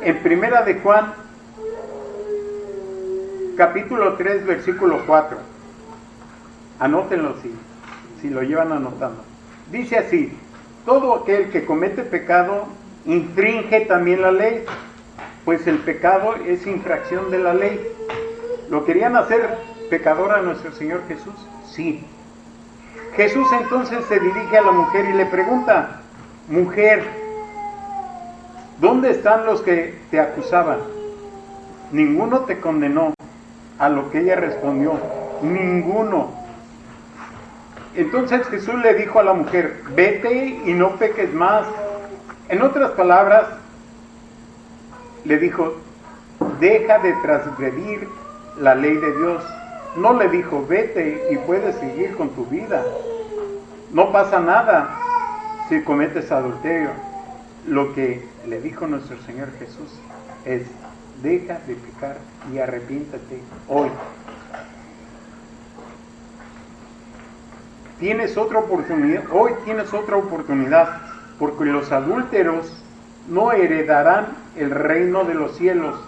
en Primera de Juan, capítulo 3, versículo 4. Anótenlo si lo llevan anotando. Dice así: todo aquel que comete pecado infringe también la ley, pues el pecado es infracción de la ley. ¿Lo querían hacer pecador a nuestro Señor Jesús? Sí. Jesús entonces se dirige a la mujer y le pregunta: mujer, ¿dónde están los que te acusaban? Ninguno te condenó. A lo que ella respondió: ninguno. Entonces Jesús le dijo a la mujer: vete y no peques más. En otras palabras, le dijo: deja de transgredir la ley de Dios. No le dijo: vete y puedes seguir con tu vida. No pasa nada si cometes adulterio. Lo que le dijo nuestro Señor Jesús es: deja de pecar y arrepiéntate hoy. Tienes otra oportunidad, hoy tienes otra oportunidad, porque los adúlteros no heredarán el reino de los cielos.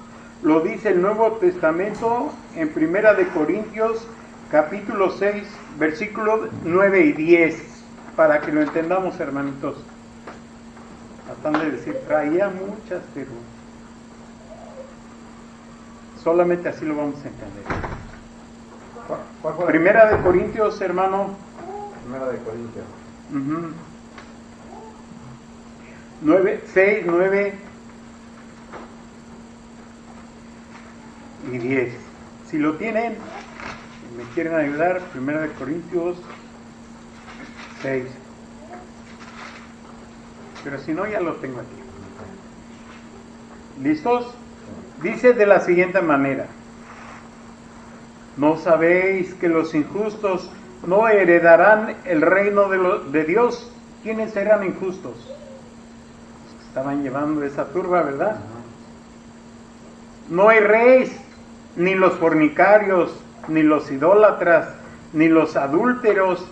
Lo dice el Nuevo Testamento en Primera de Corintios, capítulo 6, versículos 9 y 10, para que lo entendamos, hermanitos. Tratan de decir, traía muchas, pero solamente así lo vamos a entender. ¿Cuál fue Primera de Corintios, hermano. Primera de Corintios. 6, 9 y 10. Si lo tienen, me quieren ayudar, Primera de Corintios 6. Pero si no, ya lo tengo aquí. ¿Listos? Dice de la siguiente manera: ¿no sabéis que los injustos no heredarán el reino de Dios? ¿Quiénes eran injustos? Los que estaban llevando esa turba, ¿verdad? No erréis, ni los fornicarios, ni los idólatras, ni los adúlteros,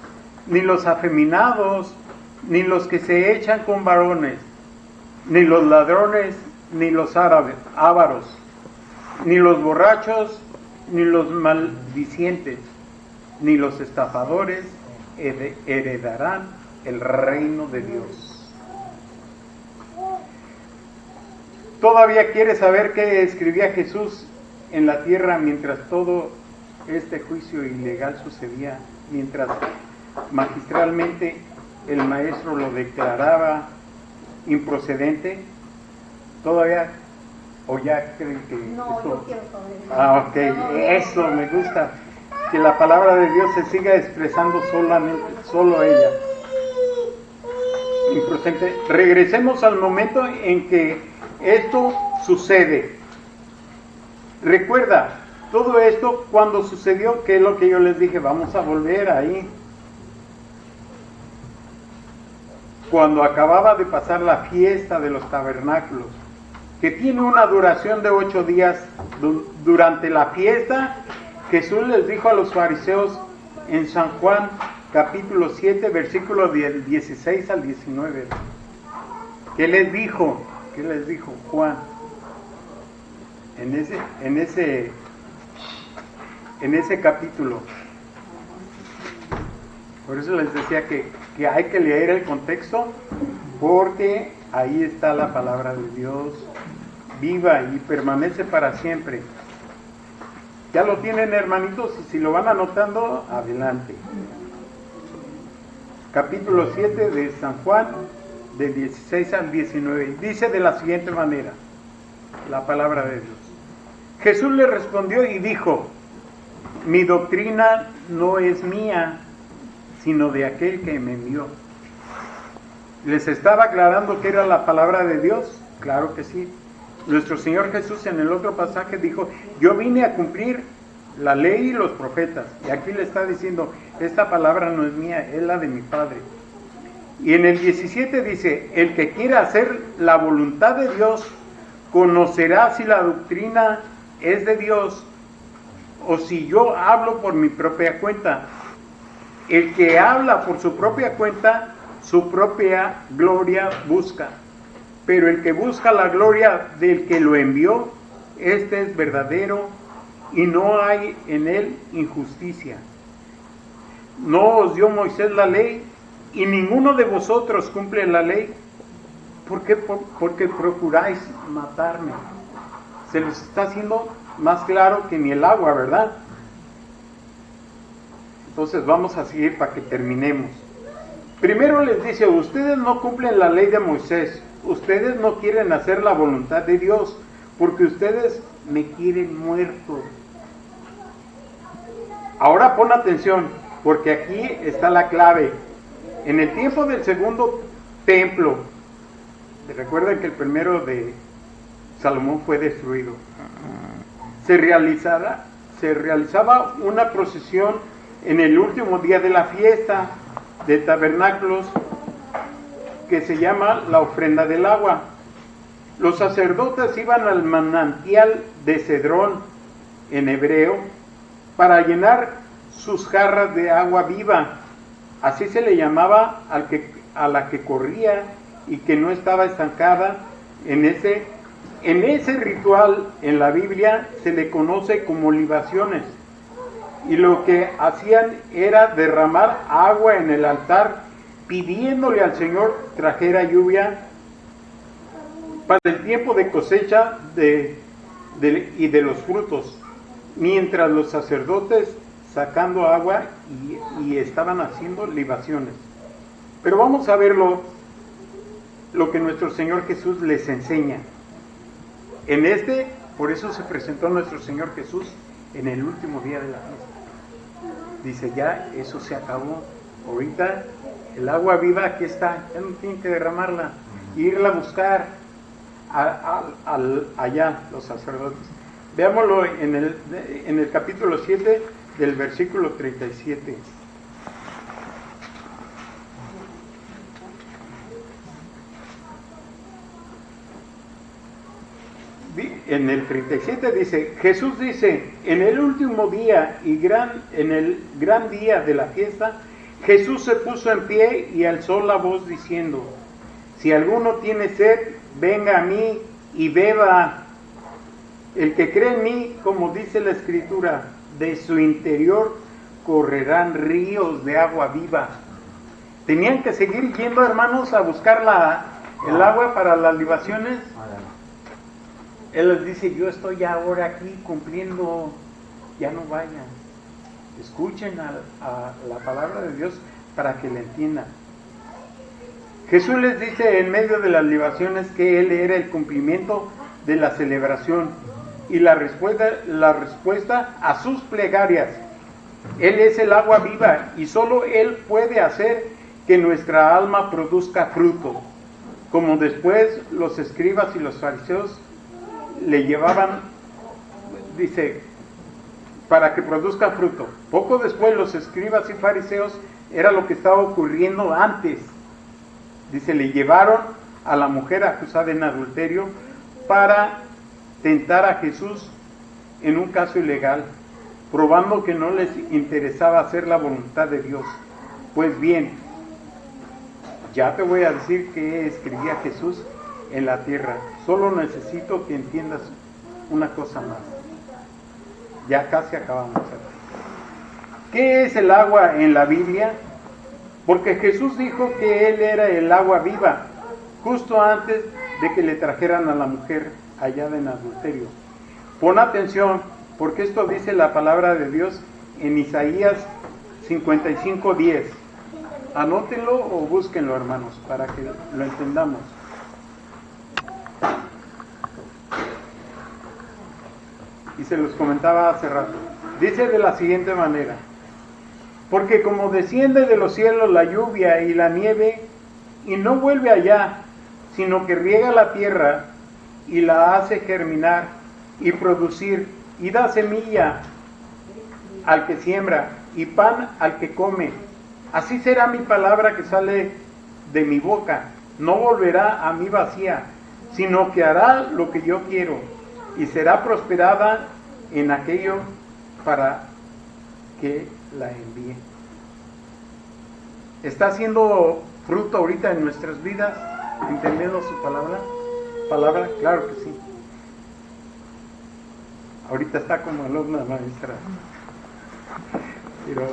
ni los afeminados, ni los que se echan con varones, ni los ladrones, ni los ávaros, ni los borrachos, ni los maldicientes, ni los estafadores heredarán el reino de Dios. ¿Todavía quieres saber qué escribía Jesús en la tierra mientras todo este juicio ilegal sucedía? Mientras magistralmente el maestro lo declaraba improcedente. ¿Todavía? ¿O ya creen que No, esto? yo quiero saber. Ok, eso me gusta, que la palabra de Dios se siga expresando solo ella. Improcedente. Regresemos al momento en que esto sucede. Recuerda, todo esto cuando sucedió, ¿qué es lo que yo les dije? Vamos a volver ahí. Cuando acababa de pasar la fiesta de los tabernáculos, que tiene una duración de 8 días. Durante la fiesta, Jesús les dijo a los fariseos en San Juan, capítulo 7, versículos del 16 al 19. ¿Qué les dijo? ¿Qué les dijo Juan? En ese capítulo. Por eso les decía que hay que leer el contexto, porque ahí está la palabra de Dios viva y permanece para siempre. Ya lo tienen, hermanitos, y si lo van anotando, adelante. Capítulo 7 de San Juan, del 16 al 19. Dice de la siguiente manera la palabra de Dios: Jesús le respondió y dijo: mi doctrina no es mía, sino de aquel que me envió. Les estaba aclarando que era la palabra de Dios. Claro que sí. Nuestro Señor Jesús en el otro pasaje dijo, yo vine a cumplir la ley y los profetas. Y aquí le está diciendo, esta palabra no es mía, es la de mi Padre. Y en el 17 dice, el que quiera hacer la voluntad de Dios, conocerá si la doctrina es de Dios o si yo hablo por mi propia cuenta. El que habla por su propia cuenta, su propia gloria busca. Pero el que busca la gloria del que lo envió, este es verdadero y no hay en él injusticia. ¿No os dio Moisés la ley y ninguno de vosotros cumple la ley? ¿Por qué? Porque procuráis matarme. Se los está haciendo más claro que ni el agua, ¿verdad? Entonces vamos a seguir para que terminemos. Primero les dice, ustedes no cumplen la ley de Moisés, ustedes no quieren hacer la voluntad de Dios, porque ustedes me quieren muerto. Ahora pon atención, porque aquí está la clave. En el tiempo del segundo templo, recuerden que el primero de Salomón fue destruido, se realizaba una procesión en el último día de la fiesta de tabernáculos que se llama la ofrenda del agua. Los sacerdotes iban al manantial de Cedrón, en hebreo, para llenar sus jarras de agua viva. Así se le llamaba a la que corría y que no estaba estancada. En ese ritual en la Biblia se le conoce como libaciones. Y lo que hacían era derramar agua en el altar, pidiéndole al Señor trajera lluvia para el tiempo de cosecha y de los frutos, mientras los sacerdotes sacando agua y estaban haciendo libaciones. Pero vamos a ver lo que nuestro Señor Jesús les enseña. Por eso se presentó nuestro Señor Jesús en el último día de la fiesta. Dice, ya eso se acabó. Ahorita el agua viva aquí está, ya no tienen que derramarla, irla a buscar allá los sacerdotes. Veámoslo en el capítulo 7 del versículo 37. En el 37 dice, Jesús dice, en el último día en el gran día de la fiesta, Jesús se puso en pie y alzó la voz diciendo, si alguno tiene sed, venga a mí y beba. El que cree en mí, como dice la Escritura, de su interior correrán ríos de agua viva. Tenían que seguir yendo, hermanos, a buscar el agua para las libaciones. Él les dice, yo estoy ahora aquí cumpliendo, ya no vayan. Escuchen a la palabra de Dios para que la entiendan. Jesús les dice en medio de las libaciones que Él era el cumplimiento de la celebración y la respuesta a sus plegarias. Él es el agua viva y solo Él puede hacer que nuestra alma produzca fruto, como después los escribas y los fariseos le llevaban, dice, para que produzca fruto. Poco después los escribas y fariseos, era lo que estaba ocurriendo antes. Dice, le llevaron a la mujer acusada en adulterio para tentar a Jesús en un caso ilegal, probando que no les interesaba hacer la voluntad de Dios. Pues bien, ya te voy a decir qué escribía Jesús en la tierra. Solo necesito que entiendas una cosa más. Ya casi acabamos. ¿Qué es el agua en la Biblia? Porque Jesús dijo que Él era el agua viva, justo antes de que le trajeran a la mujer hallada en adulterio. Pon atención, porque esto dice la palabra de Dios en Isaías 55:10. Anótenlo o búsquenlo, hermanos, para que lo entendamos. Y se los comentaba hace rato. Dice de la siguiente manera: porque como desciende de los cielos la lluvia y la nieve, y no vuelve allá, sino que riega la tierra y la hace germinar y producir, y da semilla al que siembra y pan al que come. Así será mi palabra que sale de mi boca. No volverá a mí vacía, sino que hará lo que yo quiero y será prosperada en aquello para que la envíe. ¿Está haciendo fruto ahorita en nuestras vidas, entendiendo su palabra? Claro que sí. Ahorita está como alumna maestra. Pero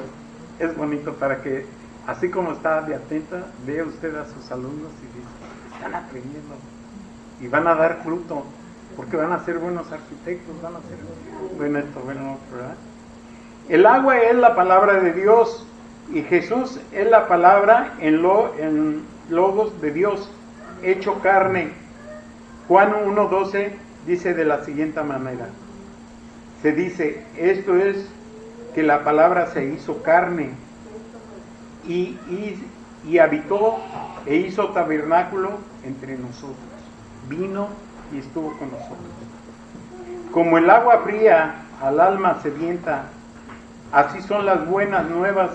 es bonito para que, así como está de atenta, vea usted a sus alumnos y dice, están aprendiendo y van a dar fruto, porque van a ser buenos arquitectos, van a ser bueno esto, bueno otro, ¿verdad? El agua es la palabra de Dios y Jesús es la palabra en logos de Dios, hecho carne. Juan 1:12 dice de la siguiente manera, se dice, esto es que la palabra se hizo carne y habitó e hizo tabernáculo entre nosotros, vino y estuvo con nosotros. Como el agua fría al alma sedienta, así son las buenas nuevas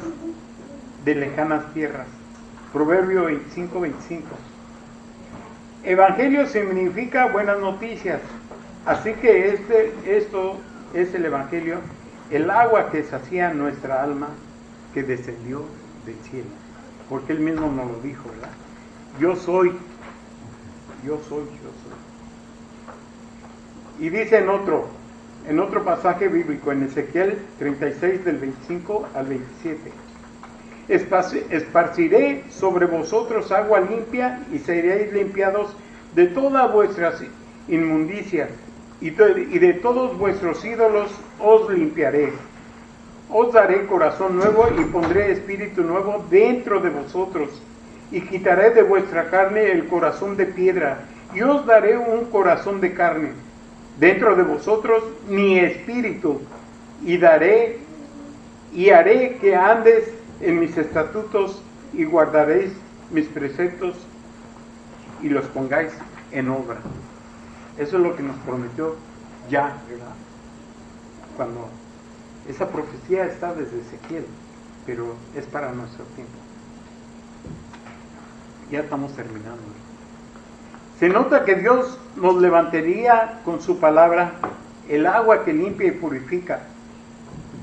de lejanas tierras. Proverbio 25:25. Evangelio significa buenas noticias, así que esto es el Evangelio, el agua que sacía nuestra alma, que descendió del cielo, porque él mismo nos lo dijo, ¿verdad? Yo soy. Y dice en otro pasaje bíblico, en Ezequiel 36 del 25 al 27, esparciré sobre vosotros agua limpia y seréis limpiados de todas vuestras inmundicias y de todos vuestros ídolos os limpiaré. Os daré corazón nuevo y pondré espíritu nuevo dentro de vosotros y quitaré de vuestra carne el corazón de piedra y os daré un corazón de carne. Dentro de vosotros mi espíritu y haré que andes en mis estatutos y guardaréis mis preceptos y los pongáis en obra. Eso es lo que nos prometió ya, ¿verdad? Cuando esa profecía está desde Ezequiel, pero es para nuestro tiempo. Ya estamos terminando. Se nota que Dios nos levantaría con su palabra el agua que limpia y purifica,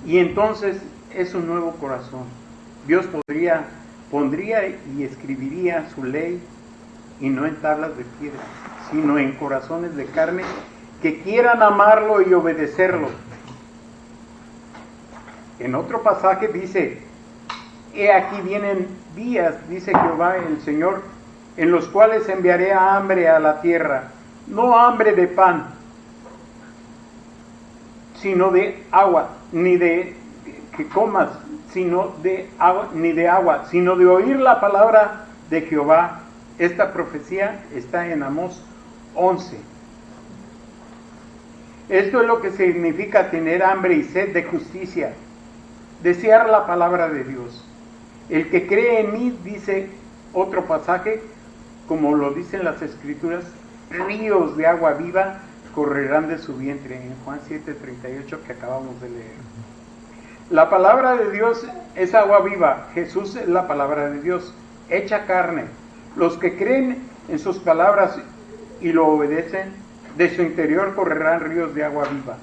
y entonces es un nuevo corazón. Dios pondría y escribiría su ley, y no en tablas de piedra, sino en corazones de carne que quieran amarlo y obedecerlo. En otro pasaje dice, he aquí vienen días, dice Jehová el Señor, en los cuales enviaré hambre a la tierra, no hambre de pan, sino de agua, ni de que comas, sino de agua, ni de agua, sino de oír la palabra de Jehová. Esta profecía está en Amós 11. Esto es lo que significa tener hambre y sed de justicia, desear la palabra de Dios. El que cree en mí, dice otro pasaje, como lo dicen las Escrituras, ríos de agua viva correrán de su vientre, en Juan 7:38 que acabamos de leer. La palabra de Dios es agua viva. Jesús es la palabra de Dios, hecha carne. Los que creen en sus palabras y lo obedecen, de su interior correrán ríos de agua viva,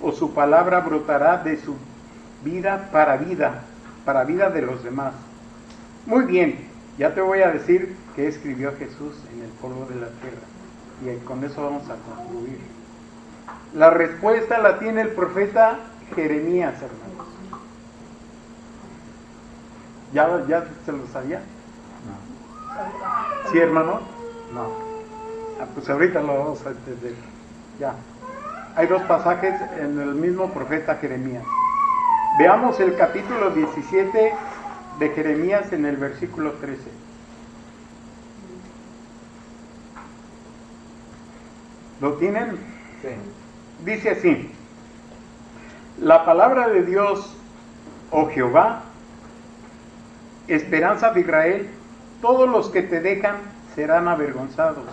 o su palabra brotará de su vida para vida de los demás. Muy bien, ya te voy a decir qué escribió Jesús en el polvo de la tierra, y con eso vamos a concluir. La respuesta la tiene el profeta Jeremías, hermanos. ¿Ya se lo sabía? No. ¿Sí, hermano? No. Pues ahorita lo vamos a entender. Ya. Hay dos pasajes en el mismo profeta Jeremías. Veamos el capítulo 17 de Jeremías en el versículo 13. ¿Lo tienen? Sí. Dice así: la palabra de Dios, oh Jehová, esperanza de Israel, todos los que te dejan serán avergonzados.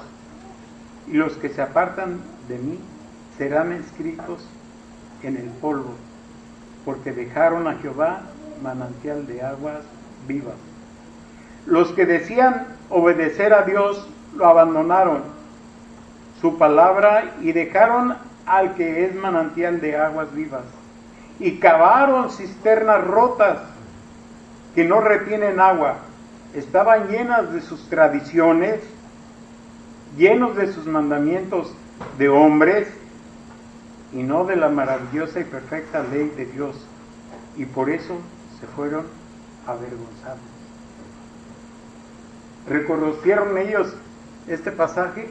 y los que se apartan de mí serán escritos en el polvo, porque dejaron a Jehová manantial de aguas vivas. Los que decían obedecer a Dios lo abandonaron, su palabra, y dejaron al que es manantial de aguas vivas, y cavaron cisternas rotas que no retienen agua. Estaban llenas de sus tradiciones, llenos de sus mandamientos de hombres, y no de la maravillosa y perfecta ley de Dios, y por eso se fueron avergonzados. ¿Reconocieron ellos este pasaje,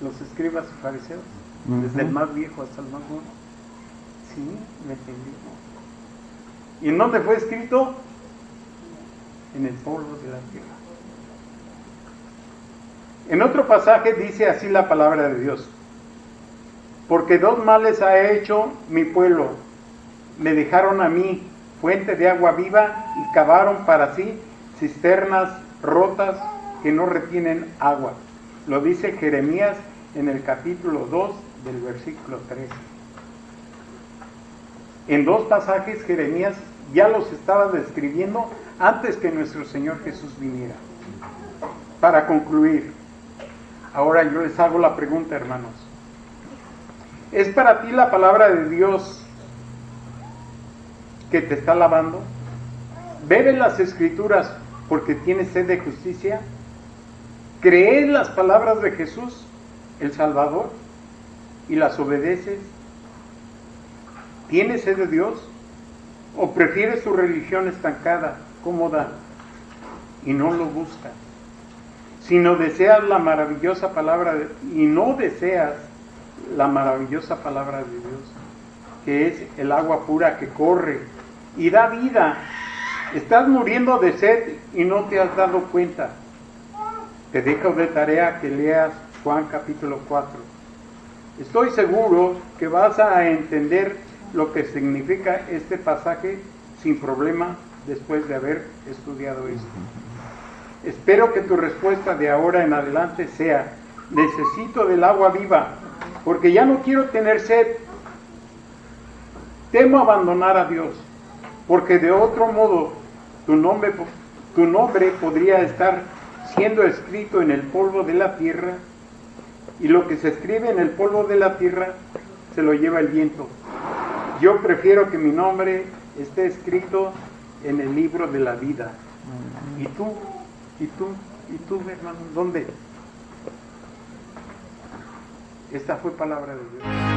los escribas y fariseos? Desde el más viejo hasta el más nuevo. Sí, me entendí. ¿Y en dónde fue escrito? En el polvo de la tierra. En otro pasaje dice así la palabra de Dios: porque dos males ha hecho mi pueblo, me dejaron a mí fuente de agua viva y cavaron para sí cisternas rotas que no retienen agua. Lo dice Jeremías en el capítulo 2 del versículo 13. En dos pasajes Jeremías ya los estaba describiendo antes que nuestro Señor Jesús viniera. Para concluir, ahora yo les hago la pregunta, hermanos. ¿Es para ti la palabra de Dios que te está lavando? ¿Bebes las Escrituras porque tienes sed de justicia? ¿Crees las palabras de Jesús, el Salvador, y las obedeces? ¿Tienes sed de Dios? ¿O prefieres tu religión estancada, cómoda, y no lo buscas? Si no deseas la maravillosa palabra la maravillosa palabra de Dios, que es el agua pura que corre y da vida, estás muriendo de sed y no te has dado cuenta. Te dejo de tarea que leas Juan capítulo 4. Estoy seguro que vas a entender lo que significa este pasaje sin problema después de haber estudiado esto. Espero que tu respuesta de ahora en adelante sea: necesito del agua viva, porque ya no quiero tener sed. Temo abandonar a Dios, porque de otro modo tu nombre podría estar siendo escrito en el polvo de la tierra, y lo que se escribe en el polvo de la tierra se lo lleva el viento. Yo prefiero que mi nombre esté escrito en el libro de la vida. ¿Y tú, hermano, dónde? Esta fue palabra de Dios.